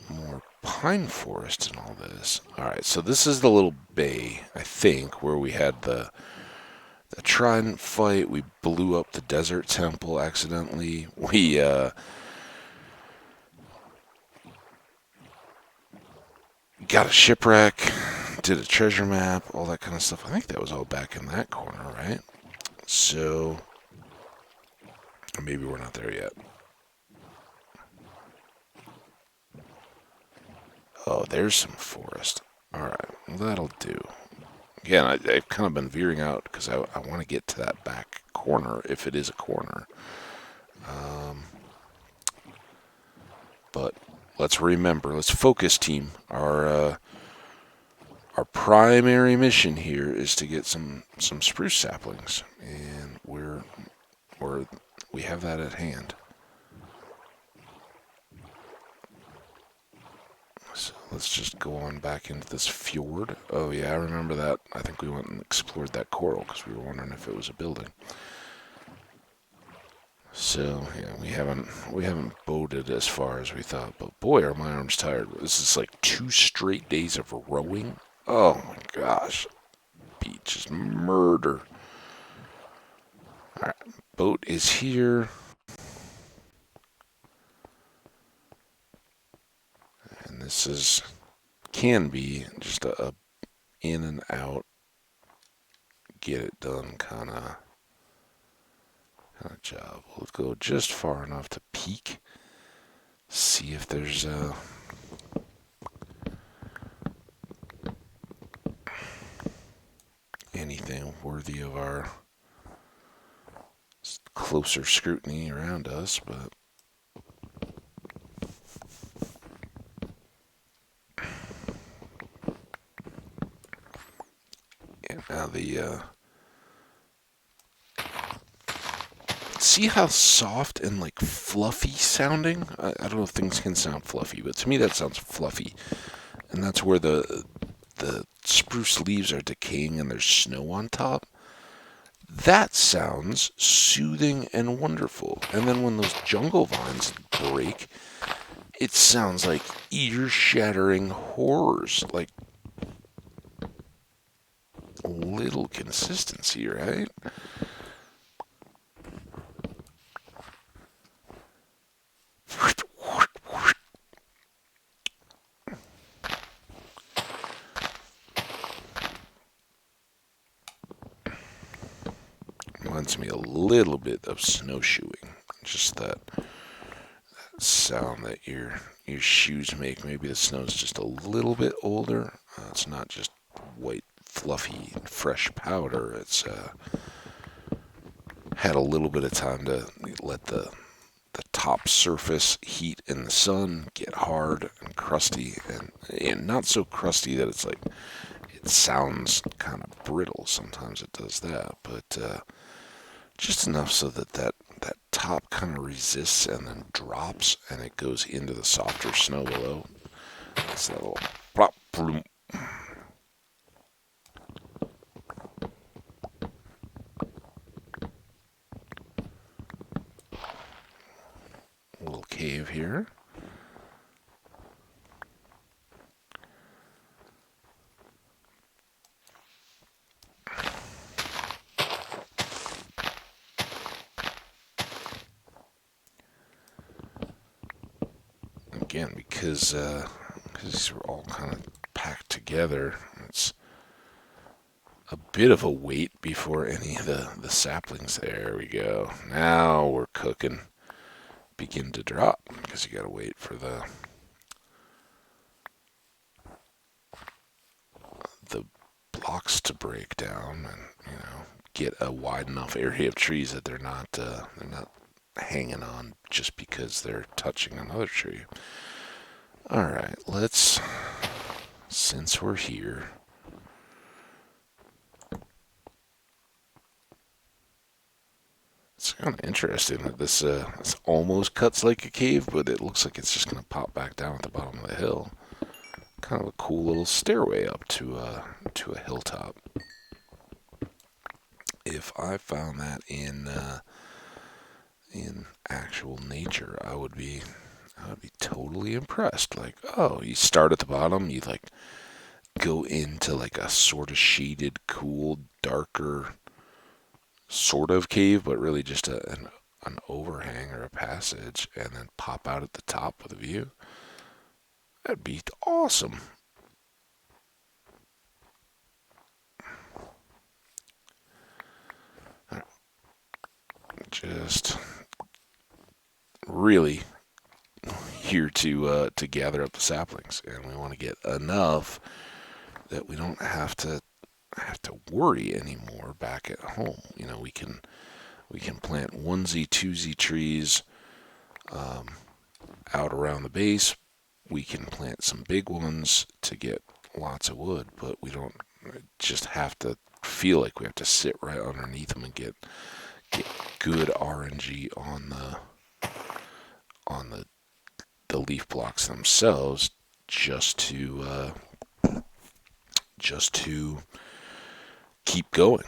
more pine forest and all this. Alright, so this is the little bay, I think, where we had the trident fight. We blew up the desert temple accidentally. We got a shipwreck, did a treasure map, all that kind of stuff. I think that was all back in that corner, right? So maybe we're not there yet. Oh, there's some forest. Alright, well, that'll do. Again, I've kind of been veering out because I want to get to that back corner, if it is a corner. But let's remember, let's focus, team. Our primary mission here is to get some spruce saplings, and we have that at hand. So let's just go on back into this fjord. Oh yeah, I remember that. I think we went and explored that coral because we were wondering if it was a building. So yeah, we haven't boated as far as we thought, but boy, are my arms tired. This is like 2 straight days of rowing. Oh my gosh, beach is murder. All right, boat is here. And this can be just a in and out, get it done kind of job. We'll go just far enough to peek, see if there's anything worthy of our closer scrutiny around us, but yeah, now see how soft and like fluffy sounding? I don't know if things can sound fluffy, but to me that sounds fluffy. And that's where the spruce leaves are decaying and there's snow on top. That sounds soothing and wonderful. And then when those jungle vines break, it sounds like ear-shattering horrors. Like a little consistency, right? Reminds me a little bit of snowshoeing. Just that sound that your shoes make. Maybe the snow's just a little bit older. It's not just white fluffy, fresh powder. It's had a little bit of time to let the top surface heat in the sun, get hard and crusty, and not so crusty that it's like it sounds kind of brittle. Sometimes it does that, but just enough so that top kind of resists and then drops and it goes into the softer snow below. It's that little plop, bloom. Little cave here. Again, because these were all kind of packed together, it's a bit of a wait before any of the saplings. There we go. Now we're cooking. Begin to drop because you got to wait for the blocks to break down and get a wide enough area of trees that they're not hanging on just because they're touching another tree. All right, since we're here, it's kind of interesting that this almost cuts like a cave, but it looks like it's just going to pop back down at the bottom of the hill. Kind of a cool little stairway up to a hilltop. If I found that in actual nature, I would be totally impressed. Like, oh, you start at the bottom, you like go into like a sort of shaded, cool, darker sort of cave, but really just an overhang or a passage, and then pop out at the top with a view. That'd be awesome. Just really here to gather up the saplings, and we want to get enough that we don't have to worry anymore back at home. We can plant onesie, twosie trees out around the base. We can plant some big ones to get lots of wood, but we don't just have to feel like we have to sit right underneath them and get good RNG on the leaf blocks themselves just to keep going.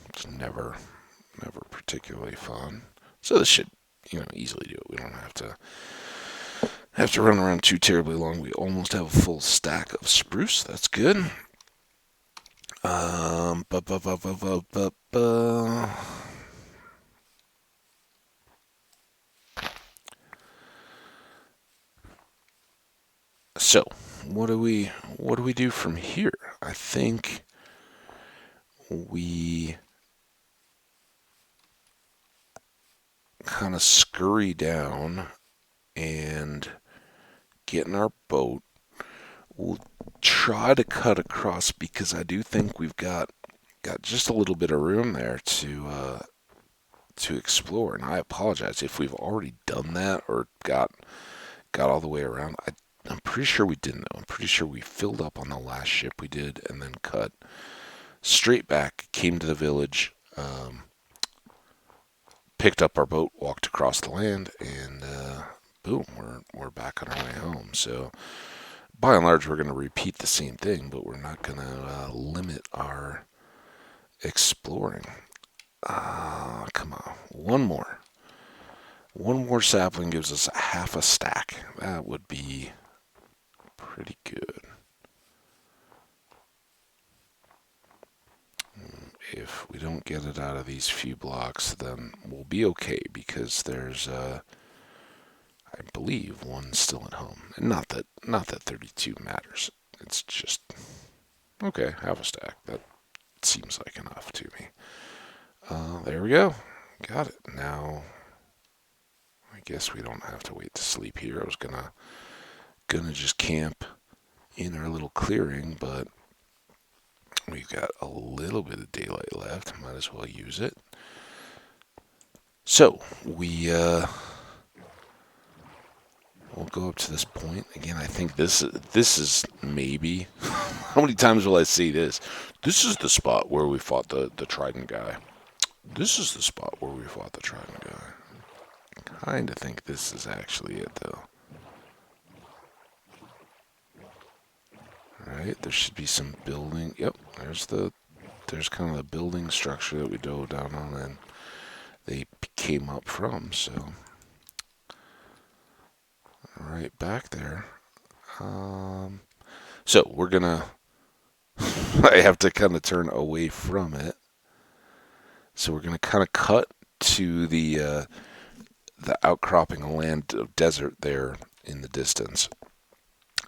It's never particularly fun. So this should easily do it. We don't have to run around too terribly long. We almost have a full stack of spruce. That's good. So, what do we do from here? I think we kind of scurry down and get in our boat. We'll try to cut across because I do think we've got just a little bit of room there to explore. And I apologize if we've already done that or got all the way around. I'm pretty sure we didn't though. I'm pretty sure we filled up on the last ship we did and then cut straight back, came to the village, picked up our boat, walked across the land, and boom, we're back on our way home. So by and large, we're going to repeat the same thing, but we're not going to limit our exploring. Come on, one more sapling gives us half a stack. That would be pretty good. If we don't get it out of these few blocks, then we'll be okay because there's I believe one still at home. And not that 32 matters. It's just okay, half a stack. That seems like enough to me. There we go. Got it. Now I guess we don't have to wait to sleep here. I was gonna just camp in our little clearing, but We've got a little bit of daylight left. Might as well use it. So, we'll go up to this point. Again, I think this is maybe... How many times will I say this? This is the spot where we fought the Trident guy. This is the spot where we fought the Trident guy. I kind of think this is actually it, though. Alright, there should be some building. Yep, there's kind of the building structure that we dove down on and they came up from, so... Right back there. So, we're gonna... I have to kind of turn away from it. So we're gonna kind of cut to the outcropping land of desert there in the distance.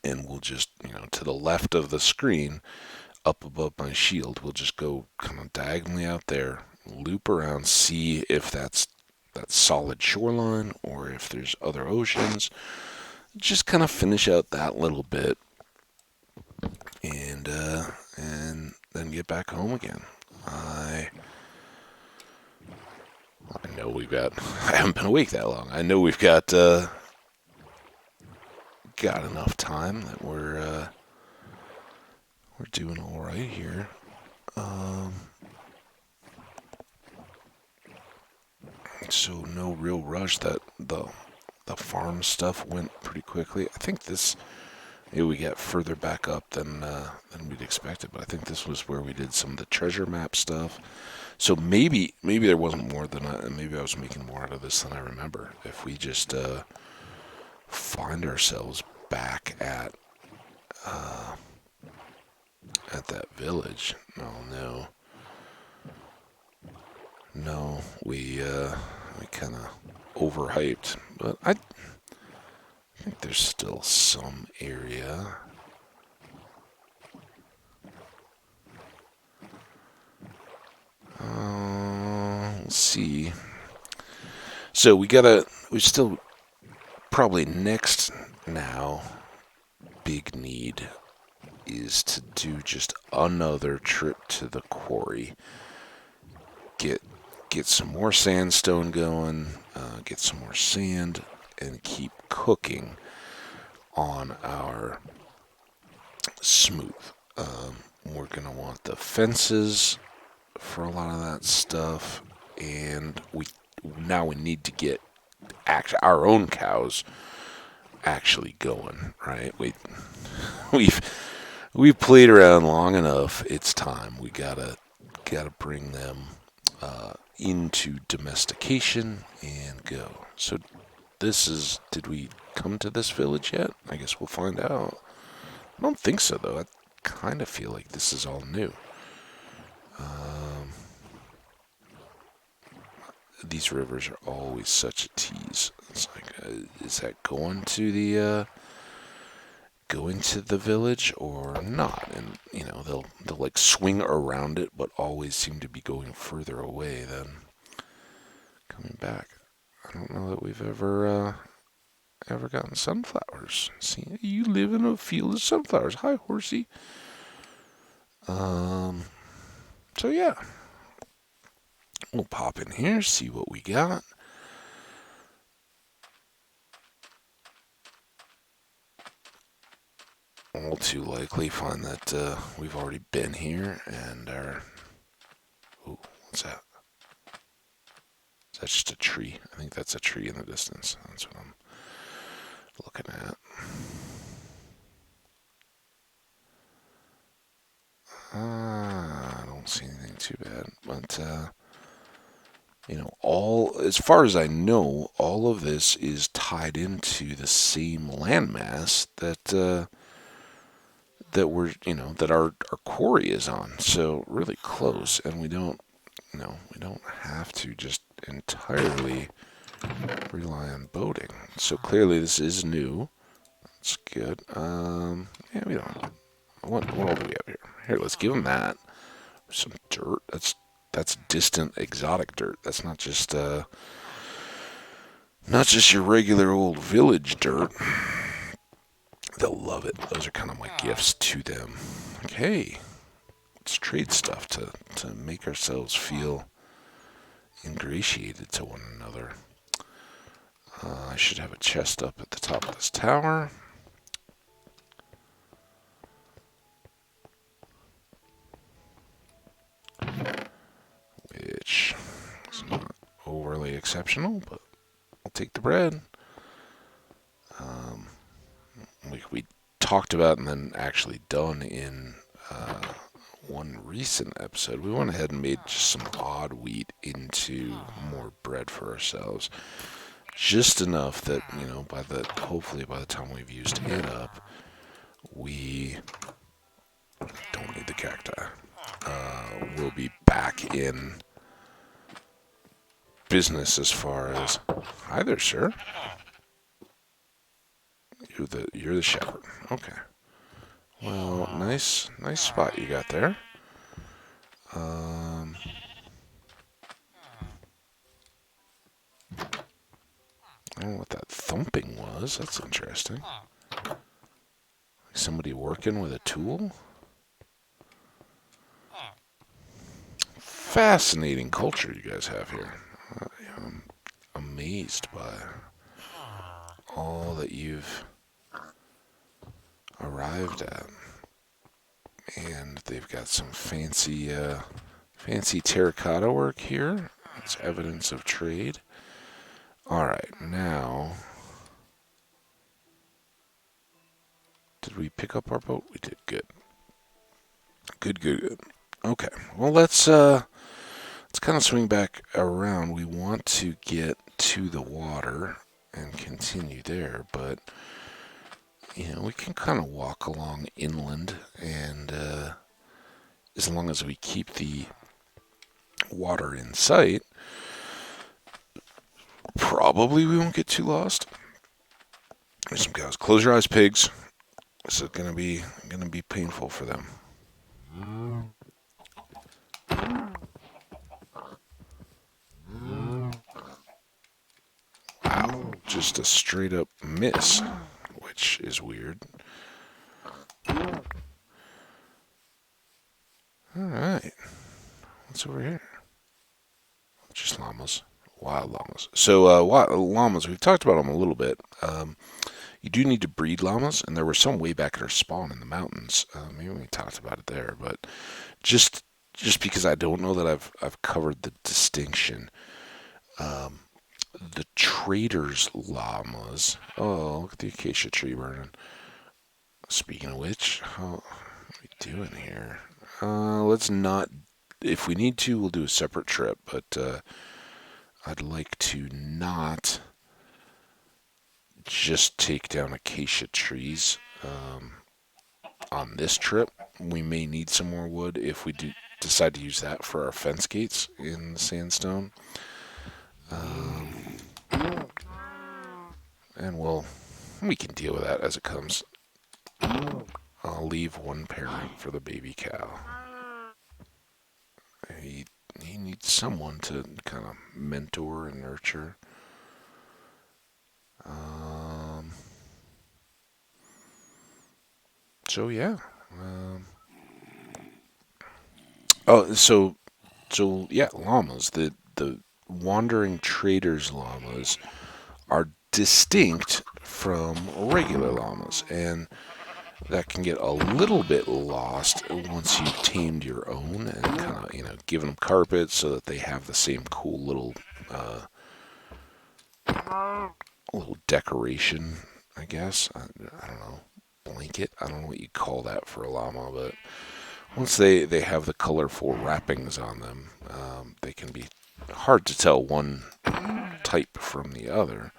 And we'll just, to the left of the screen, up above my shield, we'll just go kind of diagonally out there, loop around, see if that's solid shoreline or if there's other oceans. Just kind of finish out that little bit and then get back home again. I know we've got... I haven't been awake that long. I know we've got enough time that we're doing all right here. So no real rush. That the farm stuff went pretty quickly. I think this... Maybe we get further back up than we'd expected, but I think this was where we did some of the treasure map stuff. So maybe there wasn't more than maybe I was making more out of this than I remember. If we just find ourselves back at that village. Oh no, we kind of overhyped, but I think there's still some area. Let's see. So we still probably next now big need is to do just another trip to the quarry. Get some more sandstone going, get some more sand, and keep cooking on our smooth. We're going to want the fences for a lot of that stuff, and we need to get our own cows actually going, right? We've played around long enough. It's time. We gotta bring them into domestication and go. So did we come to this village yet? I guess we'll find out. I don't think so, though. I kind of feel like this is all new. These rivers are always such a tease. It's like, is that going to the village or not? And they'll like swing around it, but always seem to be going further away than coming back. I don't know that we've ever gotten sunflowers. See, you live in a field of sunflowers. Hi, horsey. So yeah, we'll pop in here, see what we got. All too likely find that we've already been here and are... Ooh, what's that? Is that just a tree? I think that's a tree in the distance. That's what I'm looking at. I don't see anything too bad, but as far as I know, all of this is tied into the same landmass that our quarry is on. So really close, and we don't have to just entirely rely on boating. So clearly this is new. That's good. Yeah, we don't. What all do we have here? Here, let's give them that. Some dirt. That's distant exotic dirt. That's not just your regular old village dirt. They'll love it. Those are kind of my gifts to them. Like, hey, let's trade stuff to make ourselves feel ingratiated to one another. I should have a chest up at the top of this tower. Which is not overly exceptional, but I'll take the bread. Like we talked about and then actually done in one recent episode, we went ahead and made just some odd wheat into more bread for ourselves. Just enough that, hopefully by the time we've used it up, we don't need the cacti. We'll be back in business as far as, hi there, sir. You're the shepherd. Okay. Well, nice spot you got there. I don't know what that thumping was. That's interesting. Somebody working with a tool? Fascinating culture you guys have here. I'm amazed by all that you've arrived at. And they've got some fancy terracotta work here. It's evidence of trade. Alright, now... Did we pick up our boat? We did. Good. Good. Okay. Well, let's kind of swing back around. We want to get to the water and continue there, but we can kind of walk along inland, and as long as we keep the water in sight, probably we won't get too lost. There's some cows. Close your eyes, pigs. This is gonna be painful for them. Wow, just a straight up miss, which is weird. Alright, what's over here? Just llamas. Wild llamas. So, llamas, we've talked about them a little bit. You do need to breed llamas, and there were some way back at our spawn in the mountains. Maybe we talked about it there, but just because I don't know that I've covered the distinction. The traders' llamas. Oh, look at the acacia tree burning. Speaking of which, how are we doing here? Let's not. If we need to, we'll do a separate trip, but I'd like to not just take down acacia trees on this trip. We may need some more wood if we do decide to use that for our fence gates in the sandstone. And we can deal with that as it comes. I'll leave one parent for the baby cow. He needs someone to kind of mentor and nurture. So yeah. So yeah, llamas. The wandering traders llamas are distinct from regular llamas, and that can get a little bit lost once you've tamed your own and kind of given them carpets so that they have the same cool little decoration, I guess. I don't know, blanket. I don't know what you call that for a llama, but once they have the colorful wrappings on them, they can be hard to tell one type from the other.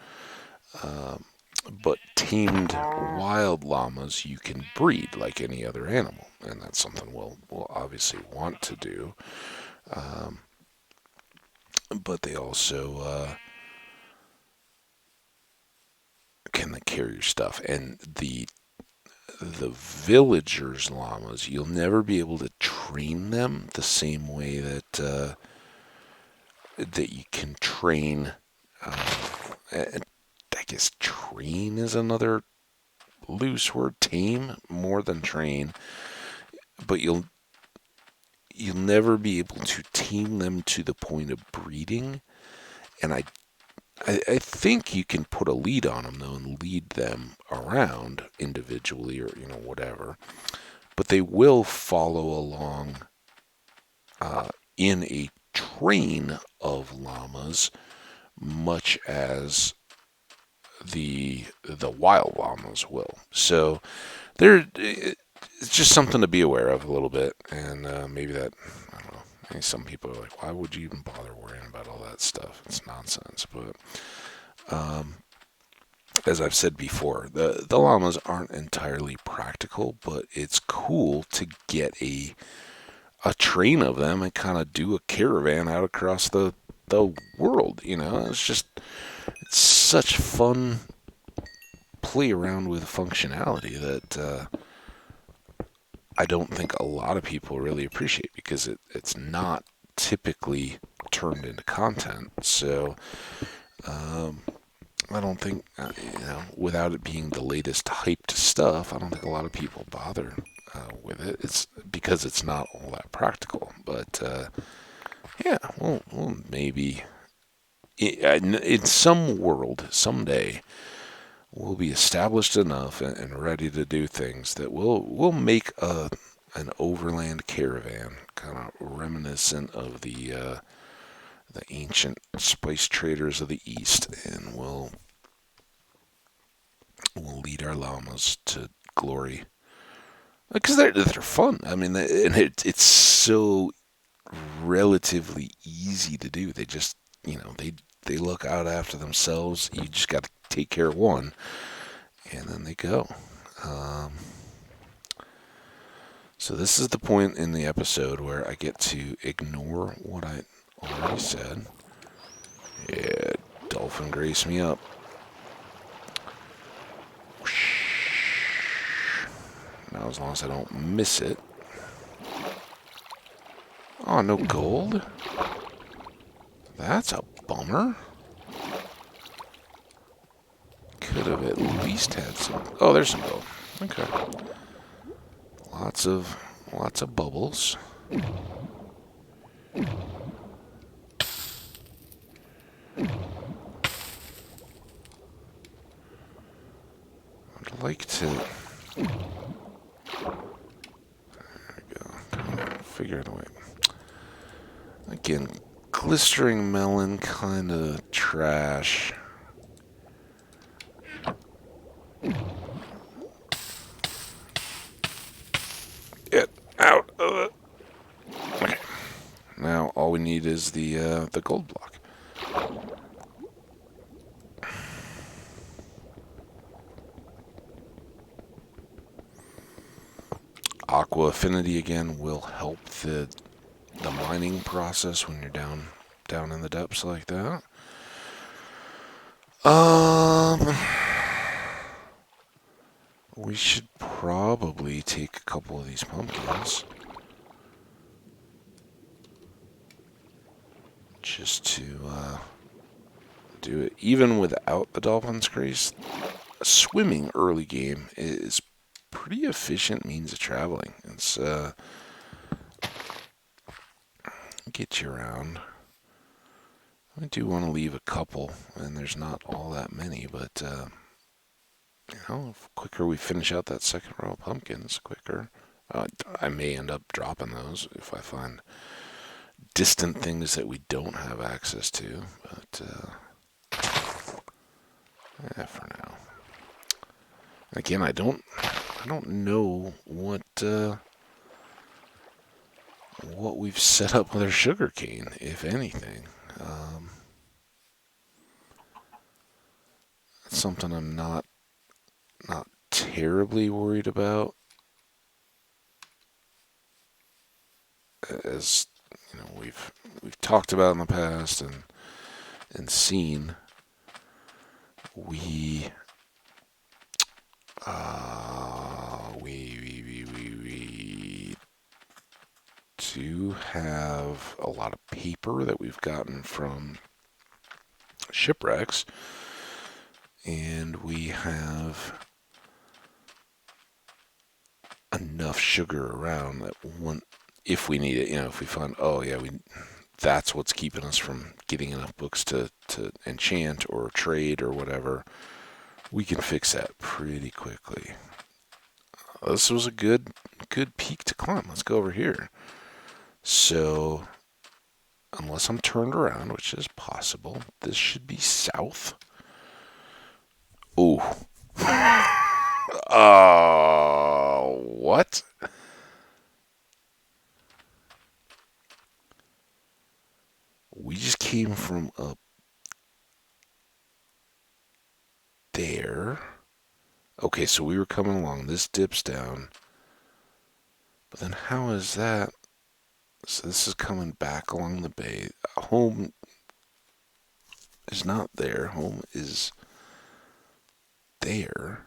But tamed wild llamas you can breed like any other animal, and that's something we'll obviously want to do. But they also can carry your stuff, and the villagers' llamas, you'll never be able to train them the same way that you can train. I guess train is another loose word. Tame more than train, but you'll you'll never be able to tame them to the point of breeding. And I think you can put a lead on them though and lead them around individually or whatever. But they will follow along in a train of llamas, much as the wild llamas will. So it's just something to be aware of a little bit, and maybe that, I don't know. Maybe some people are like, why would you even bother worrying about all that stuff? It's nonsense. But as I've said before, the llamas aren't entirely practical, but it's cool to get a train of them and kind of do a caravan out across the world. It's such fun play around with functionality that I don't think a lot of people really appreciate because it's not typically turned into content. So I don't think, without it being the latest hyped stuff, I don't think a lot of people bother with it. It's because it's not all that practical. But yeah, we'll maybe in some world someday we'll be established enough and ready to do things that we'll make an overland caravan, kind of reminiscent of the ancient spice traders of the East, and we'll lead our llamas to glory because they're fun. I mean, and it's so relatively easy to do. They just they look out after themselves. You just got to take care of one, and then they go. Um, so this is the point in the episode where I get to ignore what I already said. Yeah, dolphin grace me up. Now, as long as I don't miss it. Oh, no gold? That's a bummer. Could have at least had some. Oh, there's some gold. Okay. Lots of bubbles. I'd like to. There we go. Figure it out. Again, glistering melon, kind of trash. Get out of it. Okay. Now all we need is the gold block. Aqua affinity again will help the mining process when you're down in the depths like that. We should probably take a couple of these pumpkins just to do it. Even without the dolphin's grace, swimming early game is pretty efficient means of traveling. It's get you around. I do want to leave a couple, and there's not all that many, but the quicker we finish out that second row of pumpkins, quicker. I may end up dropping those if I find distant things that we don't have access to, but for now. Again, I don't know what we've set up with our sugarcane, if anything. It's something I'm not terribly worried about, as we've talked about in the past and seen. We do have a lot of paper that we've gotten from shipwrecks, and we have enough sugar around that if we need it, if we find, oh yeah, that's what's keeping us from getting enough books to enchant or trade or whatever, we can fix that pretty quickly. This was a good peak to climb. Let's go over here. So, unless I'm turned around, which is possible, this should be south. Oh. What? We just came from up there. Okay, so we were coming along. This dips down. But then how is that? So this is coming back along the bay. Home is not there. Home is there.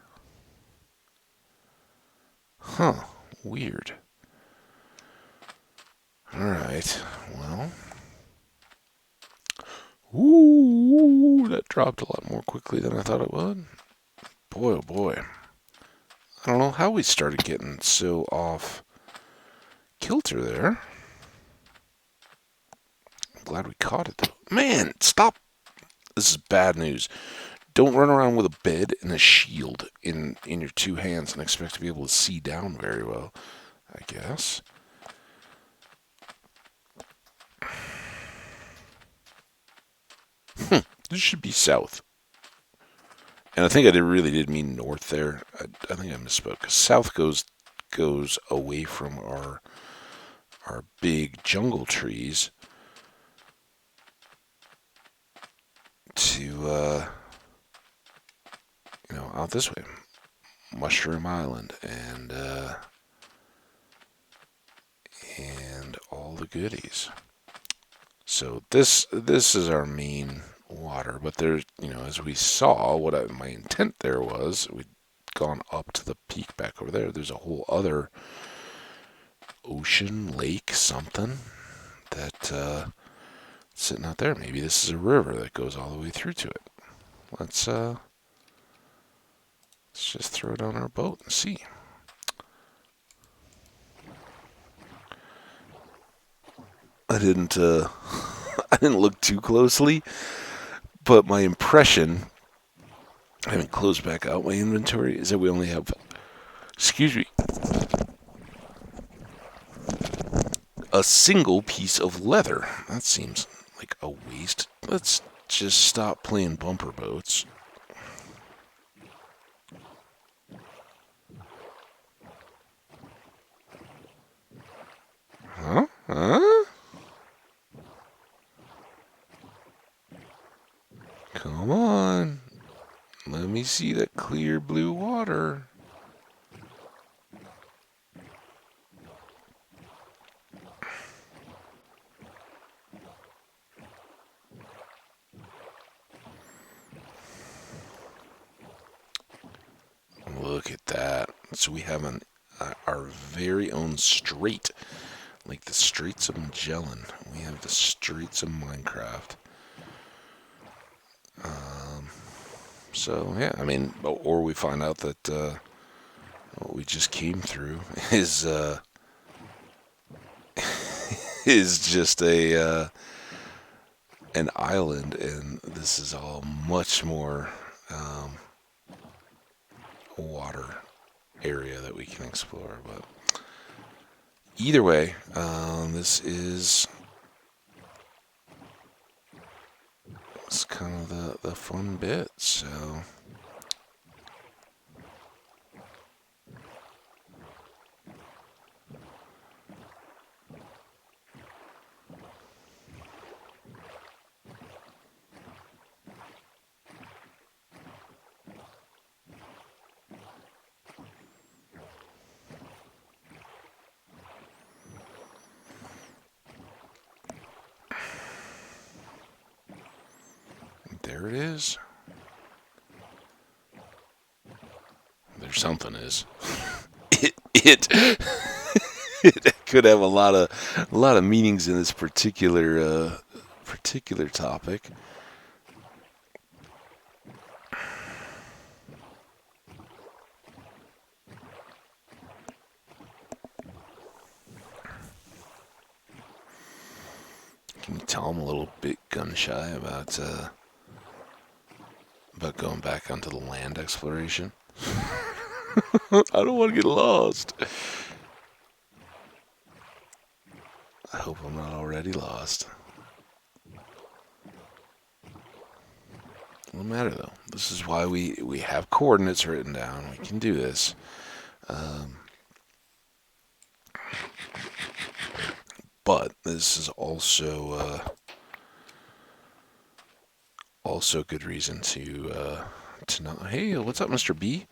Huh. Weird. Alright. Well. Ooh, that dropped a lot more quickly than I thought it would. Boy, oh boy. I don't know how we started getting so off kilter there. I'm glad we caught it, though. Man, stop. This is bad news. Don't run around with a bed and a shield in your two hands and expect to be able to see down very well, I guess. This should be south. And I think I really did mean north there. I think I misspoke. 'Cause south goes away from our big jungle trees to out this way, Mushroom Island, and all the goodies. So this is our main water, but there's, as we saw, my intent there was, we'd gone up to the peak back over there. There's a whole other ocean, lake, something that sitting out there. Maybe this is a river that goes all the way through to it. Let's just throw it on our boat and see. I didn't I didn't look too closely, but my impression, I haven't closed back out my inventory, is that we only have, excuse me, a single piece of leather. That seems like a waste. Let's just stop playing bumper boats. Huh? Huh? Come on. Let me see that clear blue water. Look at that. So we have our very own strait, like the Straits of Magellan. We have the Straits of Minecraft. So yeah, I mean, or we find out that what we just came through is is just an island, and this is all much more water area that we can explore. But either way, this is it's kind of the fun bit. So there it is. There something is. It it could have a lot of meanings in this particular topic. tell I'm a little bit gun shy about going back onto the land exploration. I don't want to get lost. I hope I'm not already lost. No matter though. This is why we have coordinates written down. We can do this. But this is also good reason to not. Hey, what's up, Mr. B?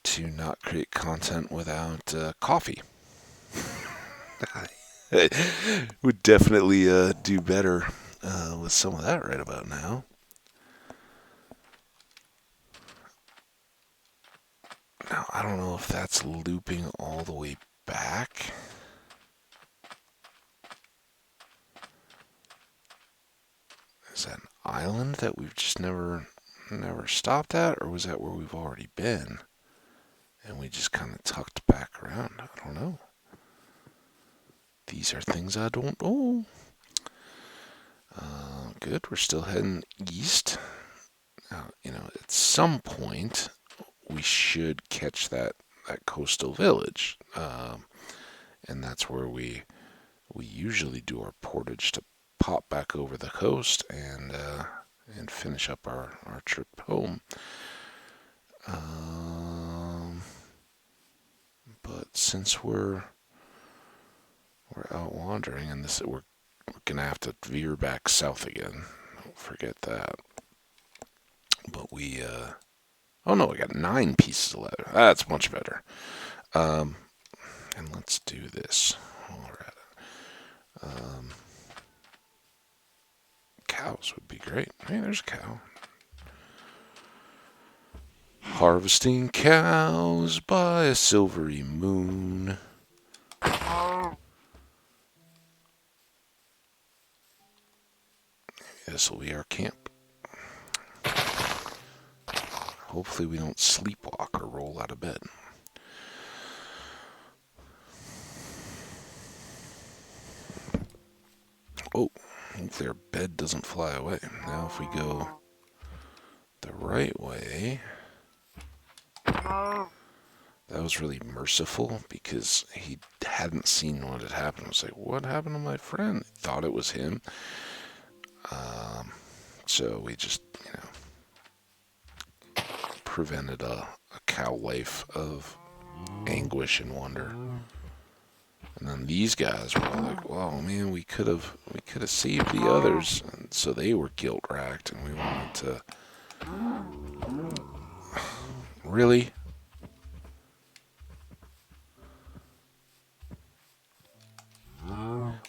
To not create content without coffee. Would definitely do better with some of that right about now. Now, I don't know if that's looping all the way back. Is that an island that we've just never stopped at, or was that where we've already been? And we just kind of tucked back around. I don't know. These are things I don't know. Good, we're still heading east. At some point, we should catch that coastal village. And that's where we usually do our portage to pop back over the coast and finish up our trip home. But since we're out wandering, and we're gonna have to veer back south again. Don't forget that. But oh no, we got 9 pieces of leather. That's much better. And let's do this while we're at it. Cows would be great. Hey, there's a cow. Harvesting cows by a silvery moon. This will be our camp. Hopefully we don't sleepwalk or roll out of bed. Oh, hopefully our bed doesn't fly away. Now if we go the right way, that was really merciful because he hadn't seen what had happened. I was like, what happened to my friend? Thought it was him. So we just, prevented a cow life of anguish and wonder. And then these guys were all like, "Wow, man, we could have saved the others," and so they were guilt racked, and we wanted to. Really?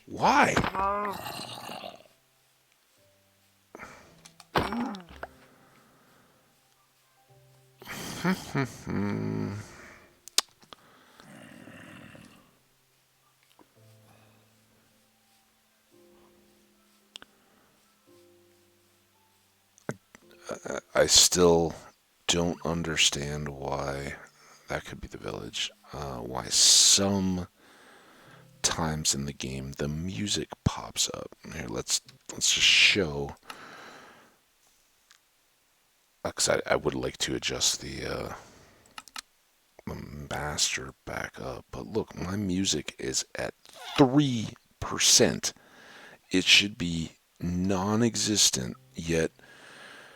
Why? I still don't understand why that could be the village. Why some times in the game the music pops up. Here, let's just show. Because I would like to adjust the master back up, but look, my music is at 3%. It should be non-existent, yet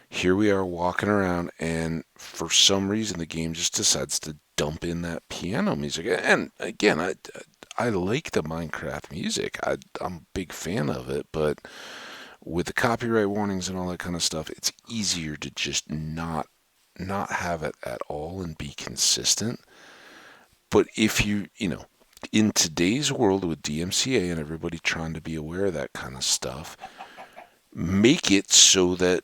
here we are walking around, and for some reason the game just decides to dump in that piano music. And again, I like the Minecraft music. I'm a big fan of it, but with the copyright warnings and all that kind of stuff, it's easier to just not have it at all and be consistent. But if in today's world with DMCA and everybody trying to be aware of that kind of stuff, make it so that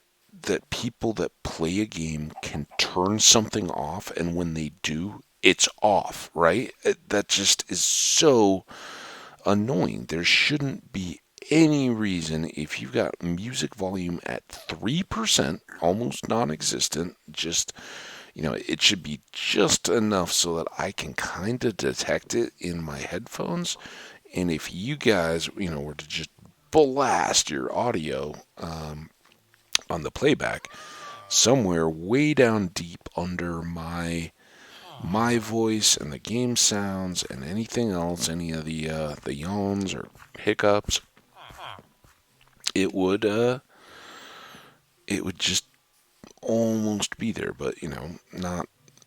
people that play a game can turn something off, and when they do, it's off, right? That just is so annoying. There shouldn't be any reason, if you've got music volume at 3%, almost non-existent, just, it should be just enough so that I can kind of detect it in my headphones. And if you guys, were to just blast your audio on the playback somewhere way down deep under my voice and the game sounds and anything else, any of the yawns or hiccups, it would just almost be there, but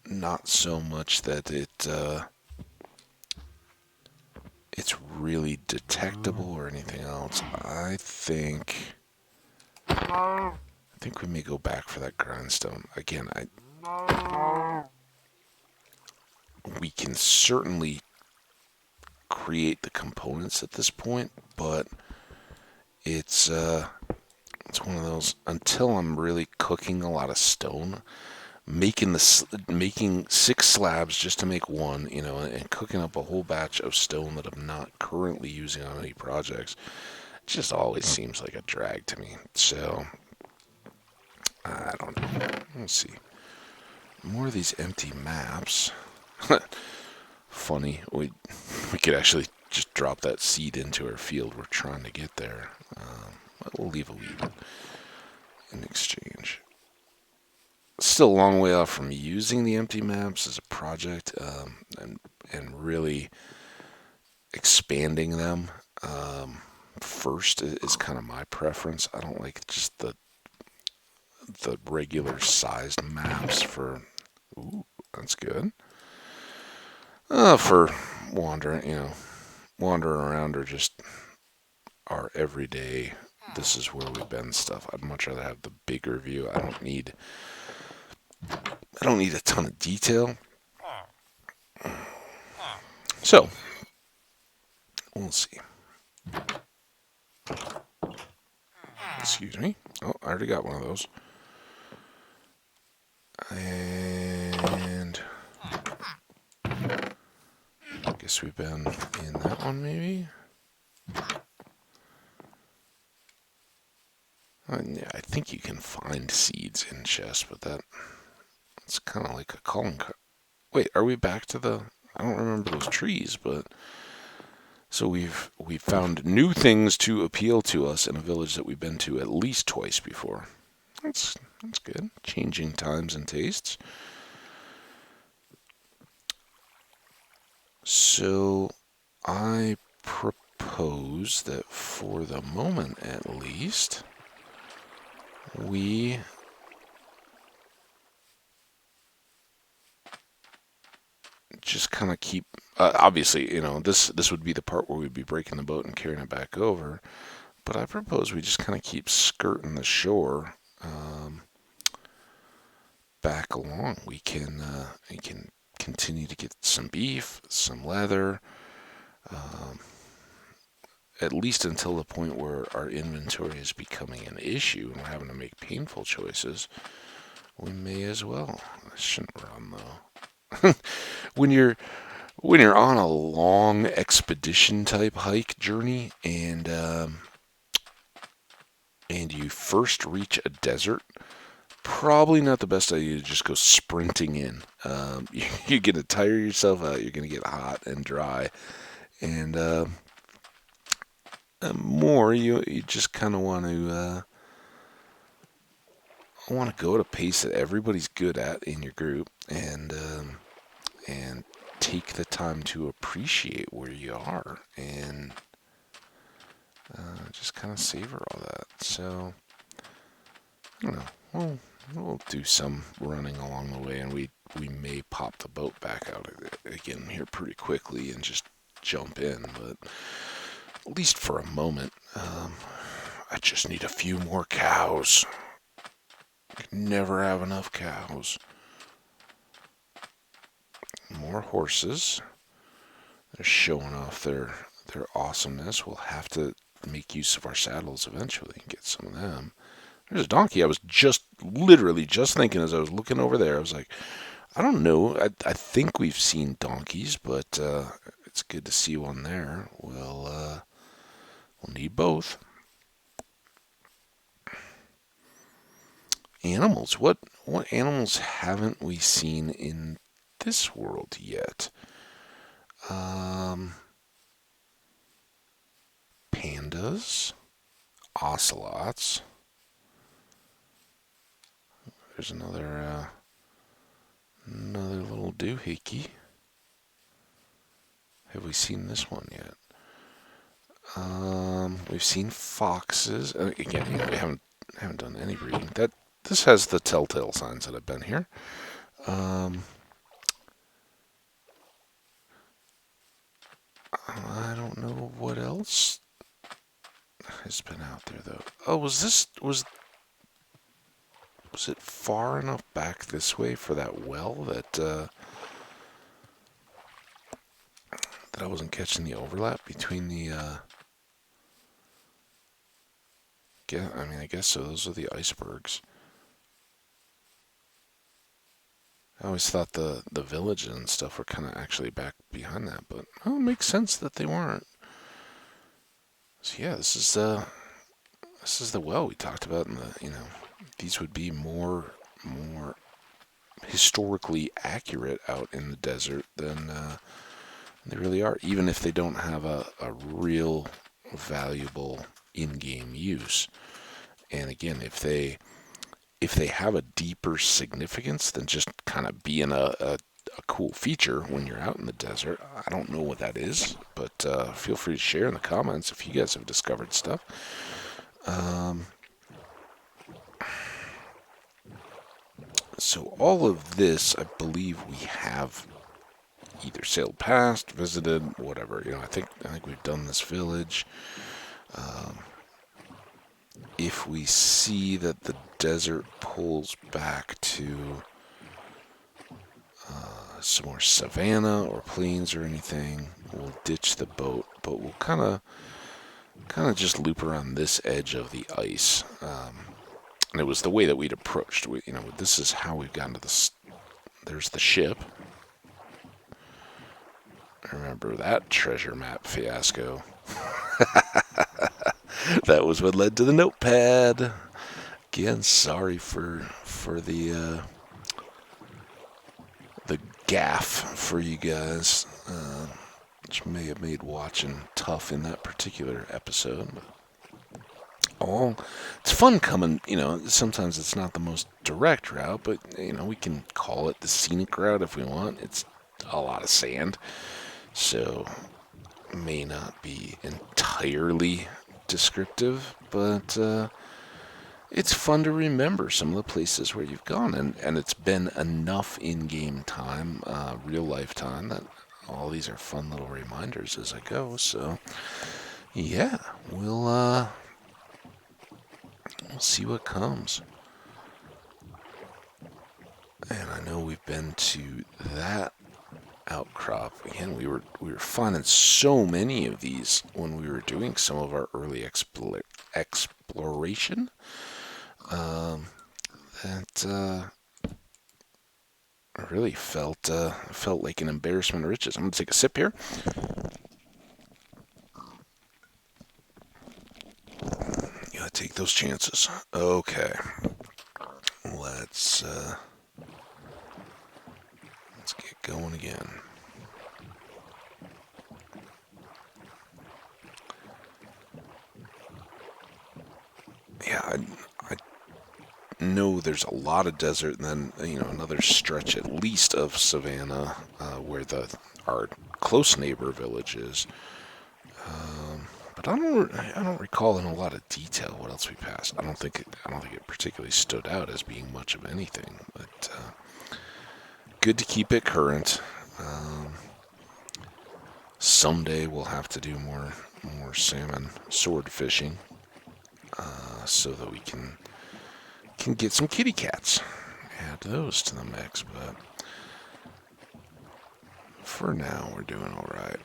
not so much that it's really detectable or anything else. I think we may go back for that grindstone again. We can certainly create the components at this point, but it's one of those, until I'm really cooking a lot of stone, making 6 slabs just to make one, and cooking up a whole batch of stone that I'm not currently using on any projects. It just always seems like a drag to me. So I don't know. Let's see. More of these empty maps. Funny, we could actually just drop that seed into our field. We're trying to get there. We'll leave a wheat in exchange. Still a long way off from using the empty maps as a project, and really expanding them. First is kind of my preference. I don't like just the regular sized maps for. Ooh, that's good. For wandering around, or just our everyday. This is where we've been stuff. I'd much rather have the bigger view. I don't need a ton of detail. So, we'll see. Excuse me. Oh, I already got one of those. And I guess we've been in that one, maybe. Yeah, I think you can find seeds in chests, but it's kind of like a calling card. Wait, are we back to the? I don't remember those trees, but so we've found new things to appeal to us in a village that we've been to at least twice before. That's good. Changing times and tastes. So I propose that for the moment at least, we just kind of keep. Obviously, this would be the part where we'd be breaking the boat and carrying it back over. But I propose we just kind of keep skirting the shore back along. We can continue to get some beef, some leather, at least until the point where our inventory is becoming an issue and we're having to make painful choices. We may as well. I shouldn't run though. when you're on a long expedition type hike journey and you first reach a desert, probably not the best idea to just go sprinting in. You're going to tire yourself out. You're going to get hot and dry. And more, you just kind of want to go at a pace that everybody's good at in your group, and take the time to appreciate where you are, and just kind of savor all that. So, I don't know. We'll do some running along the way, and we may pop the boat back out again here pretty quickly and just jump in, but at least for a moment, I just need a few more cows. Never have enough cows. More horses. They're showing off their awesomeness. We'll have to make use of our saddles eventually and get some of them. There's a donkey. I was literally just thinking as I was looking over there. I was like, I don't know. I think we've seen donkeys, but it's good to see one there. We'll need both. Animals. What animals haven't we seen in this world yet? Pandas. ocelots. There's another little doohickey. Have we seen this one yet? We've seen foxes. Again, we haven't done any breeding. This has the telltale signs that I've been here. I don't know what else has been out there though. Oh, was it far enough back this way for that well that I wasn't catching the overlap between the? I guess so. Those are the icebergs. I always thought the village and stuff were kind of actually back behind that, but it makes sense that they weren't. So yeah, this is the well we talked about, and these would be more historically accurate out in the desert than they really are, even if they don't have a real valuable in-game use. And again, if they have a deeper significance than just kind of being a cool feature when you're out in the desert, I don't know what that is, but feel free to share in the comments if you guys have discovered stuff. So all of this, I believe we have either sailed past, visited, whatever. I think we've done this village. If we see that the desert pulls back to some more savanna or plains or anything, we'll ditch the boat, but we'll kind of just loop around this edge of the ice. And it was the way that we'd approached. This is how we've gotten to this. There's the ship. Remember that treasure map fiasco? That was what led to the notepad. Again, sorry for the gaff for you guys, which may have made watching tough in that particular episode. It's fun coming. Sometimes it's not the most direct route, but we can call it the scenic route if we want. It's a lot of sand, so may not be entirely descriptive, but it's fun to remember some of the places where you've gone, and it's been enough in-game time, real life time, that all these are fun little reminders as I go. So yeah, we'll see what comes. And I know we've been to that outcrop again. We were finding so many of these when we were doing some of our early exploration that I really felt like an embarrassment of riches. I'm gonna take a sip here. You gotta take those chances. Okay, let's get going again. Yeah, I know there's a lot of desert, and then another stretch at least of savanna where our close neighbor village is. But I don't recall in a lot of detail what else we passed. I don't think it particularly stood out as being much of anything. But good to keep it current. Someday we'll have to do more salmon sword fishing, so that we can get some kitty cats. Add those to the mix, but for now we're doing all right.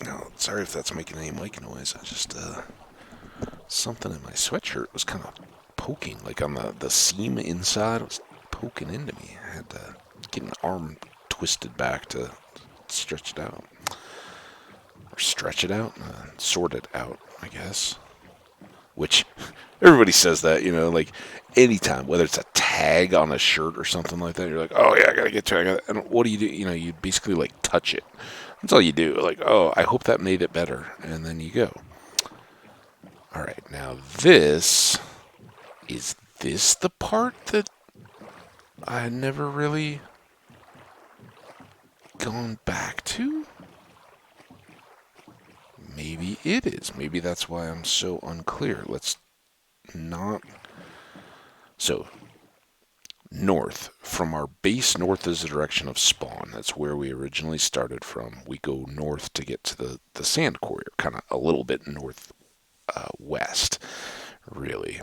No, sorry if that's making any mic noise. I just something in my sweatshirt was kind of poking, like on the seam inside. It was poking into me. I had to get an arm twisted back to stretch it out. Or stretch it out? Sort it out, I guess. Which, everybody says that, like, anytime, whether it's a tag on a shirt or something like that, you're like, oh yeah, I gotta get to it. And what do? You basically, like, touch it. That's all you do. Like, oh, I hope that made it better, and then you go. All right, now is this the part that I had never really gone back to? Maybe it is. Maybe that's why I'm so unclear. Let's not. So, north. From our base, north is the direction of spawn. That's where we originally started from. We go north to get to the sand quarry, kind of a little bit north west, really.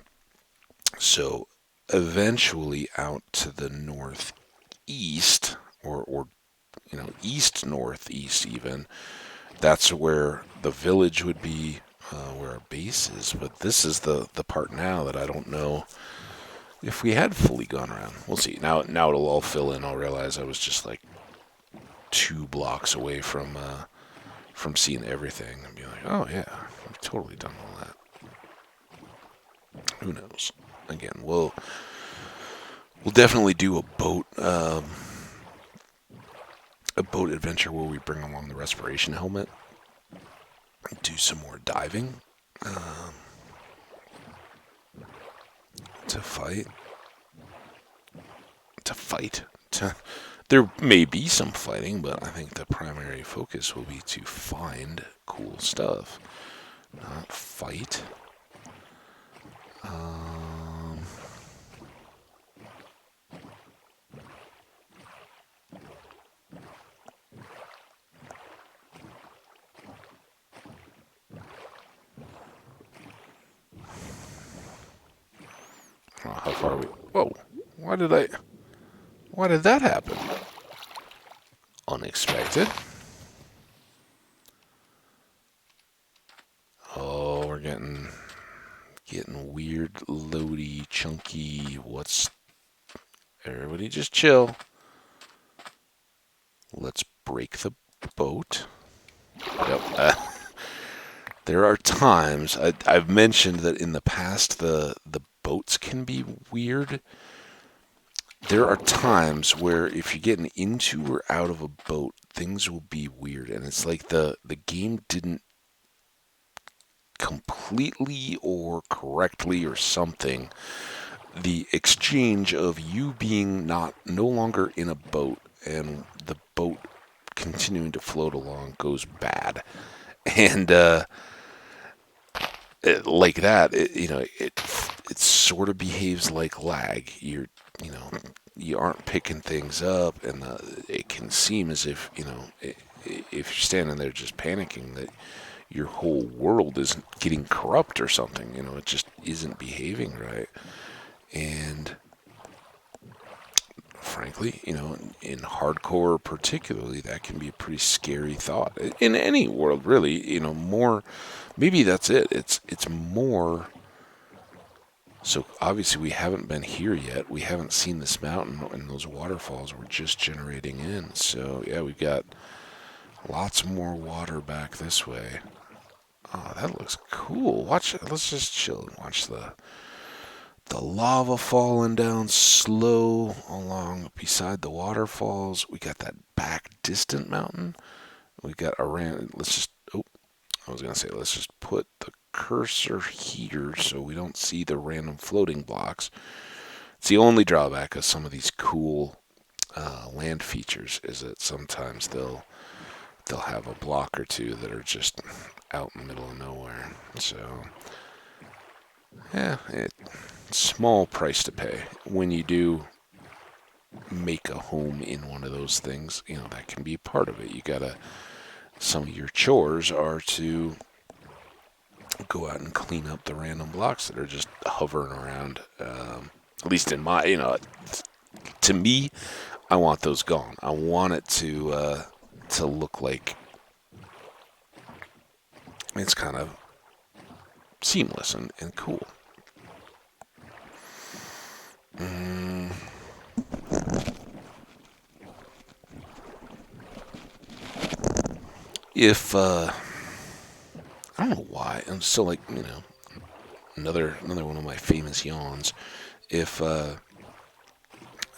So, eventually out to the northeast, or east northeast even, that's where the village would be, where our base is. But this is the part now that I don't know if we had fully gone around. We'll see. Now it'll all fill in. I'll realize I was just like 2 blocks away from seeing everything and be like, oh yeah, I've totally done all that. Who knows? Again, we'll definitely do a boat adventure where we bring along the respiration helmet, do some more diving, to fight. There may be some fighting, but I think the primary focus will be to find cool stuff, not fight. How far are we? Whoa! Why did that happen? Unexpected. Oh, we're getting weird, loady, chunky. Everybody just chill. Let's break the boat. Yep. There are times I've mentioned that in the past the boats can be weird. There are times where if you're getting into or out of a boat, things will be weird, and it's like the game didn't completely or correctly or something. The exchange of you being no longer in a boat and the boat continuing to float along goes bad, and like that, it sort of behaves like lag. You aren't picking things up, and it can seem as if if you're standing there just panicking that your whole world is getting corrupt or something. It just isn't behaving right, and frankly, in hardcore particularly, that can be a pretty scary thought. In any world, really, more. Maybe that's it. It's more. So obviously we haven't been here yet. We haven't seen this mountain and those waterfalls. We're just generating in. So yeah, we've got lots more water back this way. Oh, that looks cool. Watch. Let's just chill and watch the lava falling down slow along beside the waterfalls. We got that back distant mountain. We got around. I was gonna say, let's just put the cursor here so we don't see the random floating blocks. It's the only drawback of some of these cool land features is that sometimes they'll have a block or two that are just out in the middle of nowhere. So yeah, small price to pay when you do make a home in one of those things. That can be part of it. Some of your chores are to go out and clean up the random blocks that are just hovering around. At least in to me, I want those gone. I want it to look like it's kind of seamless and cool. If I don't know why I'm still like another one of my famous yawns. If I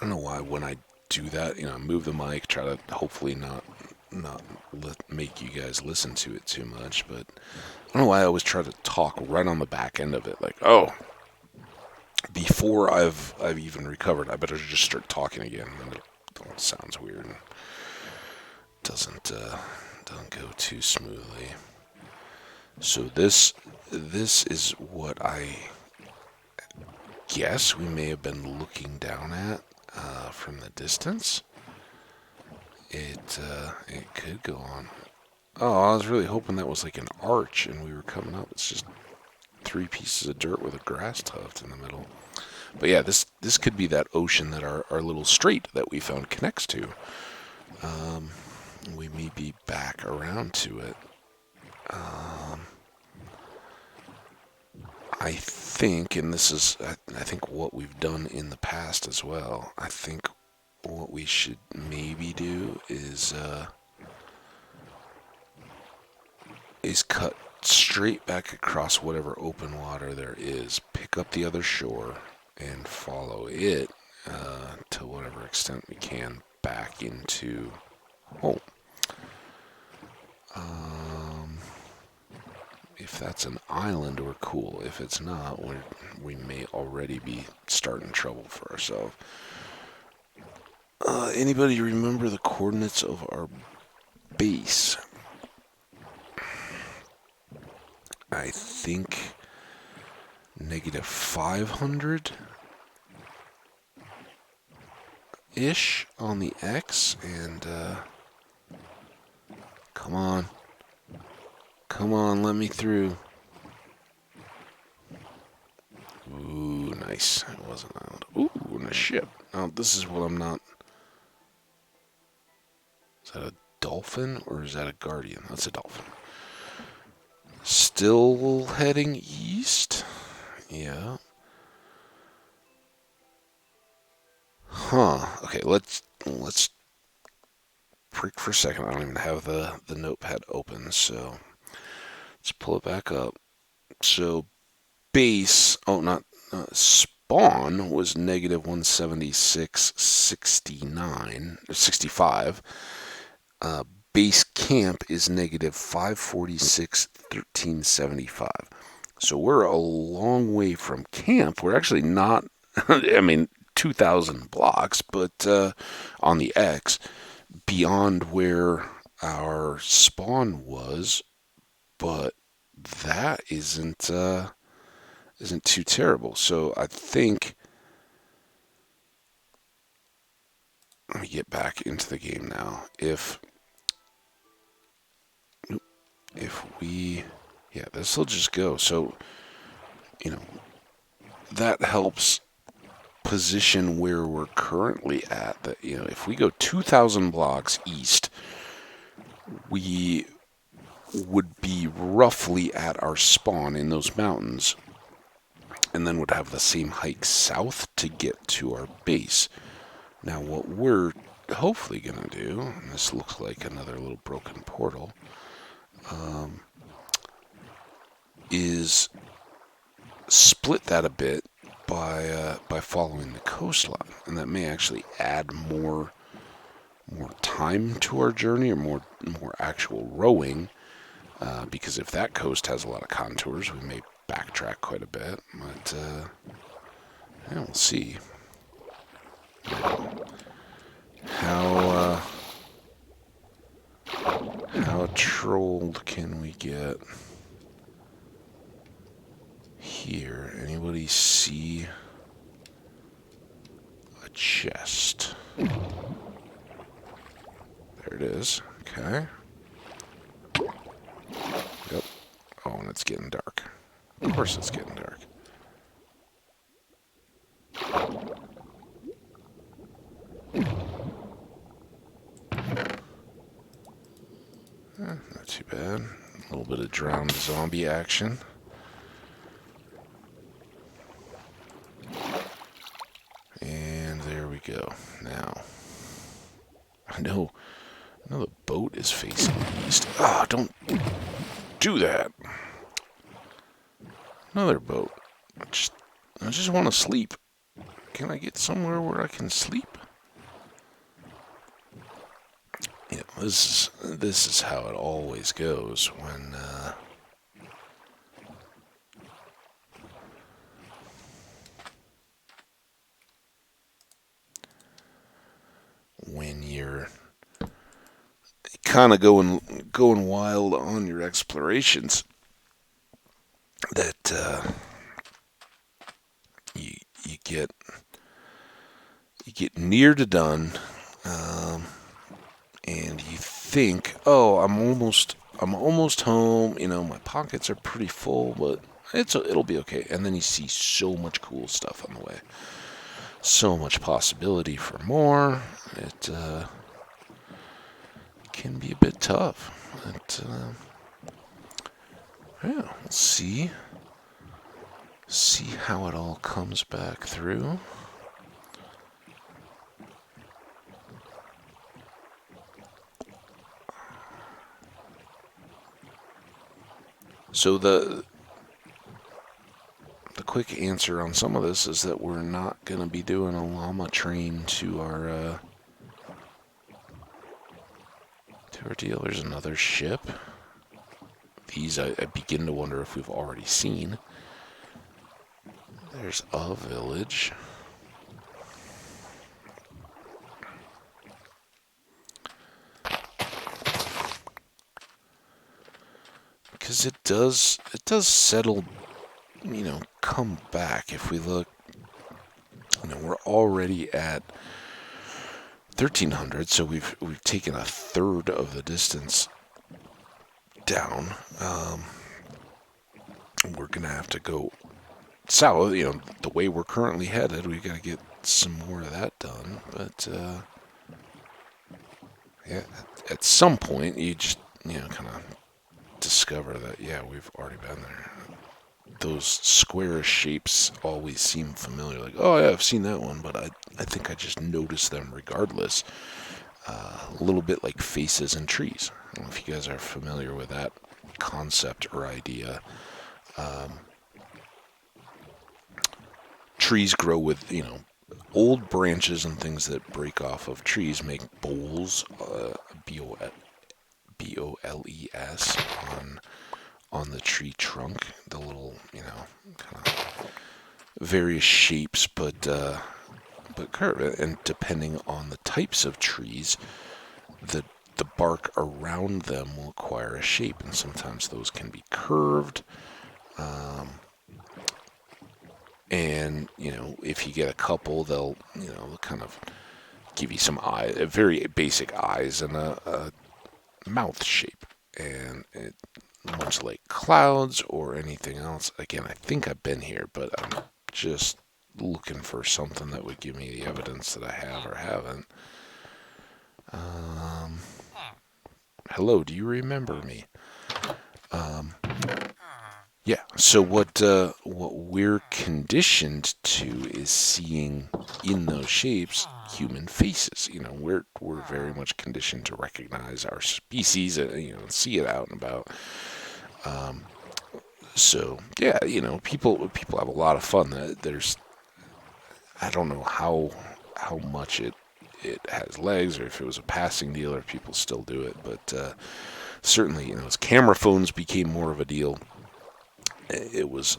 don't know why when I do that, move the mic, try to hopefully not not make you guys listen to it too much, but I don't know why I always try to talk right on the back end of it. Like, oh, before I've even recovered, I better just start talking again. And it sounds weird and doesn't go too smoothly. So this is what I guess we may have been looking down at from the distance. It could go on. Oh, I was really hoping that was like an arch and we were coming up. It's just 3 pieces of dirt with a grass tuft in the middle. But yeah, this could be that ocean that our little strait that we found connects to. We may be back around to it. I think, and this is I think what we've done in the past as well. I think what we should maybe do is cut straight back across whatever open water there is, pick up the other shore, and follow it to whatever extent we can back into home. If that's an island, we're cool. If it's not, we may already be starting trouble for ourselves. Anybody remember the coordinates of our base? I think -500-ish on the X, and come on, let me through. Ooh, nice. It was an island. Ooh, and a ship. Now this is what I'm not. Is that a dolphin or is that a guardian? That's a dolphin. Still heading east? Yeah. Huh. Okay, let's prick for a second. I don't even have the notepad open, so let's pull it back up. So base, oh, not spawn was -176.69 or 65. Base camp is -546.1375. So we're a long way from camp. We're actually not. I mean, 2,000 blocks, but on the X, beyond where our spawn was, but that isn't too terrible. So I think, let me get back into the game now. If we, yeah, this will just go. So, that helps position where we're currently at. That, if we go 2,000 blocks east, we would be roughly at our spawn in those mountains, and then would have the same hike south to get to our base. Now, what we're hopefully going to do, and this looks like another little broken portal, is split that a bit by following the coastline, and that may actually add more time to our journey, or more actual rowing, because if that coast has a lot of contours, we may backtrack quite a bit, but yeah, we'll see. How trolled can we get here? Anybody see a chest? There it is. Okay. Yep. Oh, and it's getting dark. Of course it's getting dark. Not too bad. A little bit of drowned zombie action. And there we go. Now, I know the boat is facing east. Ah, don't do that. Another boat. I just want to sleep. Can I get somewhere where I can sleep? This is how it always goes when you're kind of going wild on your explorations. That you you get you get near to done, um, and you think, oh, I'm almost home. My pockets are pretty full, but it'll be okay. And then you see so much cool stuff on the way, so much possibility for more. It can be a bit tough. But yeah, we'll see how it all comes back through. So the quick answer on some of this is that we're not going to be doing a llama train to our deal. There's another ship. These I begin to wonder if we've already seen. There's a village. Because it does settle, come back. If we look, we're already at 1,300, so we've taken a third of the distance down. We're gonna have to go south. The way we're currently headed, we gotta get some more of that done. But yeah, at some point, you just kind of discover that we've already been there. Those square shapes always seem familiar. Like, oh yeah, I've seen that one, but I think I just noticed them regardless. A little bit like faces in trees. I don't know if you guys are familiar with that concept or idea. Trees grow with, old branches and things that break off of trees make boles, B-O-L-E-S, on the tree trunk. The little, kind of various shapes, but curve. And depending on the types of trees, the bark around them will acquire a shape, and sometimes those can be curved. And if you get a couple, they'll kind of give you some very basic eyes and a mouth shape, and much like clouds or anything else. Again, I think I've been here, but I'm just looking for something that would give me the evidence that I have or haven't. Hello, do you remember me? Yeah. So what we're conditioned to is seeing in those shapes human faces. We're very much conditioned to recognize our species, and see it out and about. So yeah, people have a lot of fun. I don't know how much it has legs, or if it was a passing deal, or if people still do it. But certainly, as camera phones became more of a deal, it was,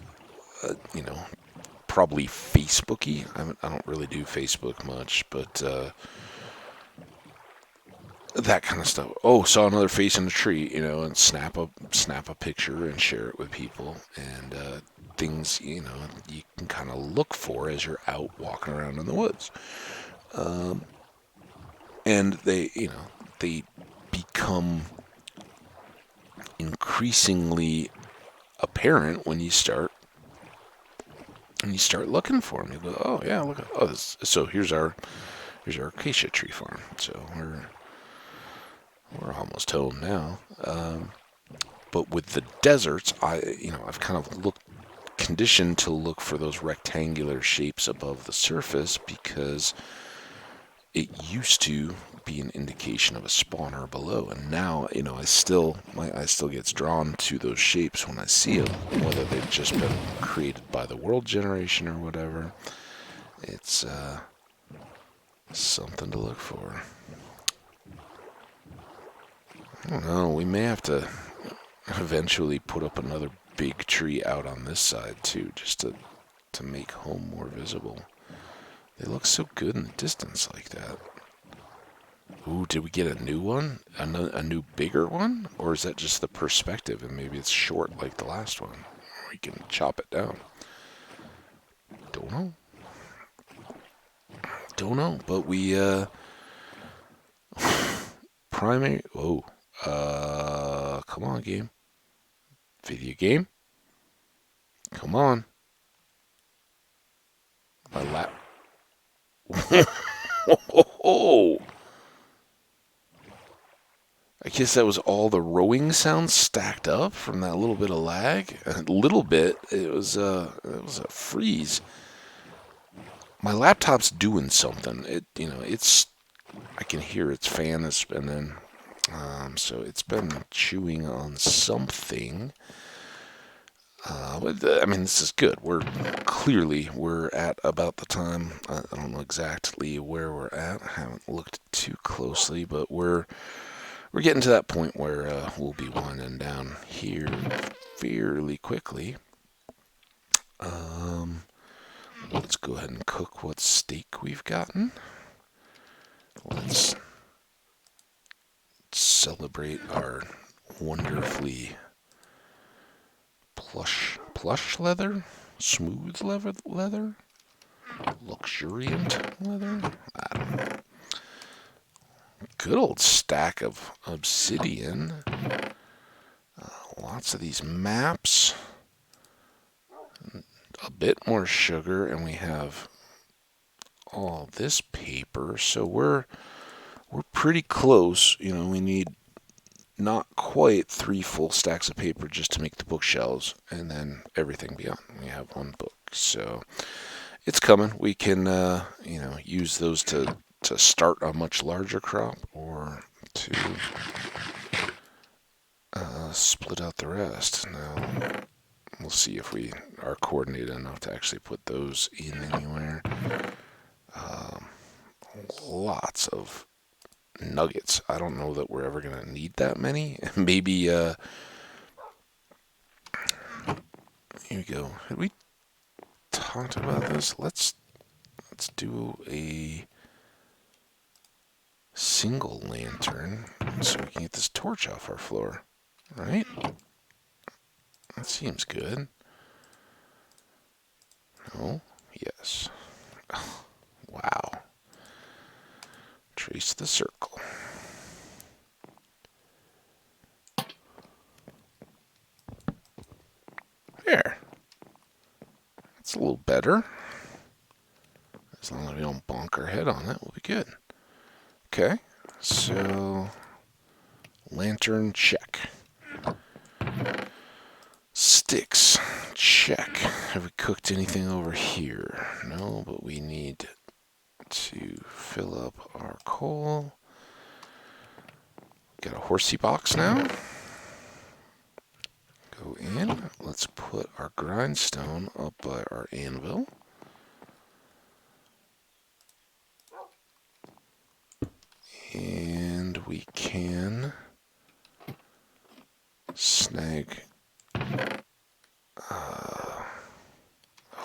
probably Facebooky. I don't really do Facebook much, but that kind of stuff. Oh, saw another face in a tree, and snap a picture and share it with people, and things you can kind of look for as you're out walking around in the woods. And they become increasingly apparent when you start looking for them. You go, oh yeah, look at so here's our acacia tree farm. So we're almost home now. But with the deserts, I've kind of conditioned to look for those rectangular shapes above the surface, because it used to be an indication of a spawner below, and now my eye still gets drawn to those shapes when I see them, whether they've just been created by the world generation or whatever. It's something to look for. I don't know. We may have to eventually put up another big tree out on this side too, just to make home more visible. They look so good in the distance like that. Ooh, did we get a new one? A new bigger one? Or is that just the perspective and maybe it's short like the last one? We can chop it down. Don't know. Don't know, but we, primary, whoa, come on, game. Video game? Come on. My lap. Oh, I guess that was all the rowing sounds stacked up from that little bit of lag. A little bit. It was a freeze. My laptop's doing something. It's. I can hear its fan is spinning. So it's been chewing on something. But I mean, this is good. We're at about the time. I don't know exactly where we're at. I haven't looked too closely, but we're getting to that point where we'll be winding down here fairly quickly. Um, let's go ahead and cook what steak we've gotten. Let's celebrate our wonderfully plush leather, smooth leather, luxuriant leather. I don't know. Good old stack of obsidian. Lots of these maps. A bit more sugar, and we have all this paper. So we're pretty close. We need not quite 3 full stacks of paper just to make the bookshelves, and then everything beyond. We have 1 book, so it's coming. We can, use those to start a much larger crop, or to split out the rest. Now, we'll see if we are coordinated enough to actually put those in anywhere. Lots of nuggets. I don't know that we're ever going to need that many. Maybe, here we go. Had we talked about this? Let's do a single lantern so we can get this torch off our floor. Right? That seems good. No? Yes. Oh, wow. Trace the circle. There. That's a little better. As long as we don't bonk our head on it, we'll be good. Okay. So, lantern, check. Sticks, check. Have we cooked anything over here? No, but we need to fill up our coal. Got a horsey box now. Go in. Let's put our grindstone up by our anvil. And we can snag.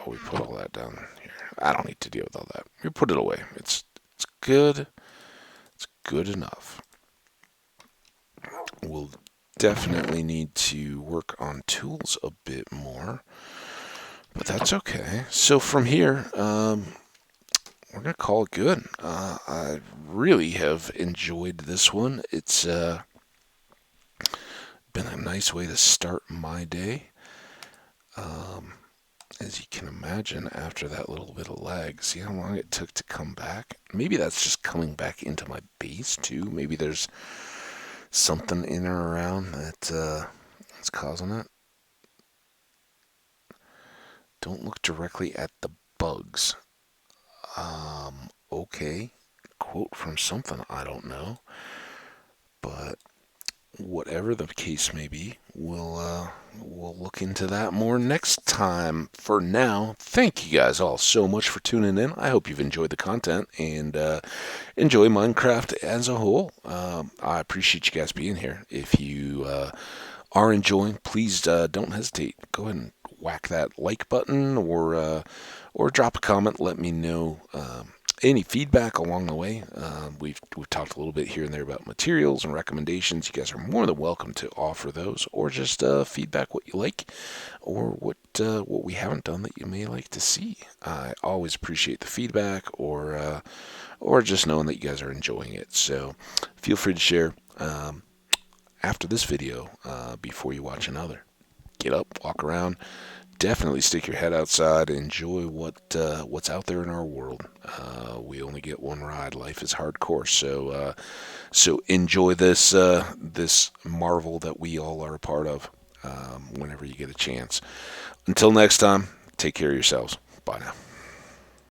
We put all that down here. I don't need to deal with all that. We put it away. It's good. It's good enough. We'll definitely need to work on tools a bit more, but that's okay. So from here, we're gonna call it good. I really have enjoyed this one. It's been a nice way to start my day. As you can imagine, after that little bit of lag, see how long it took to come back? Maybe that's just coming back into my base too. Maybe there's something in or around that's causing it. Don't look directly at the bugs. Okay. Quote from something I don't know. But whatever the case may be, we'll look into that more next time. For now, thank you guys all so much for tuning in. I hope you've enjoyed the content and enjoy Minecraft as a whole. I appreciate you guys being here. If you are enjoying, please don't hesitate. Go ahead and whack that like button or drop a comment. Let me know any feedback along the way. We've talked a little bit here and there about materials and recommendations. You guys are more than welcome to offer those, or just feedback what you like, or what we haven't done that you may like to see. I always appreciate the feedback, or just knowing that you guys are enjoying it. So feel free to share after this video before you watch another. Get up, walk around. Definitely stick your head outside. Enjoy what's out there in our world. We only get one ride. Life is hardcore. So enjoy this marvel that we all are a part of. Whenever you get a chance. Until next time, take care of yourselves. Bye now.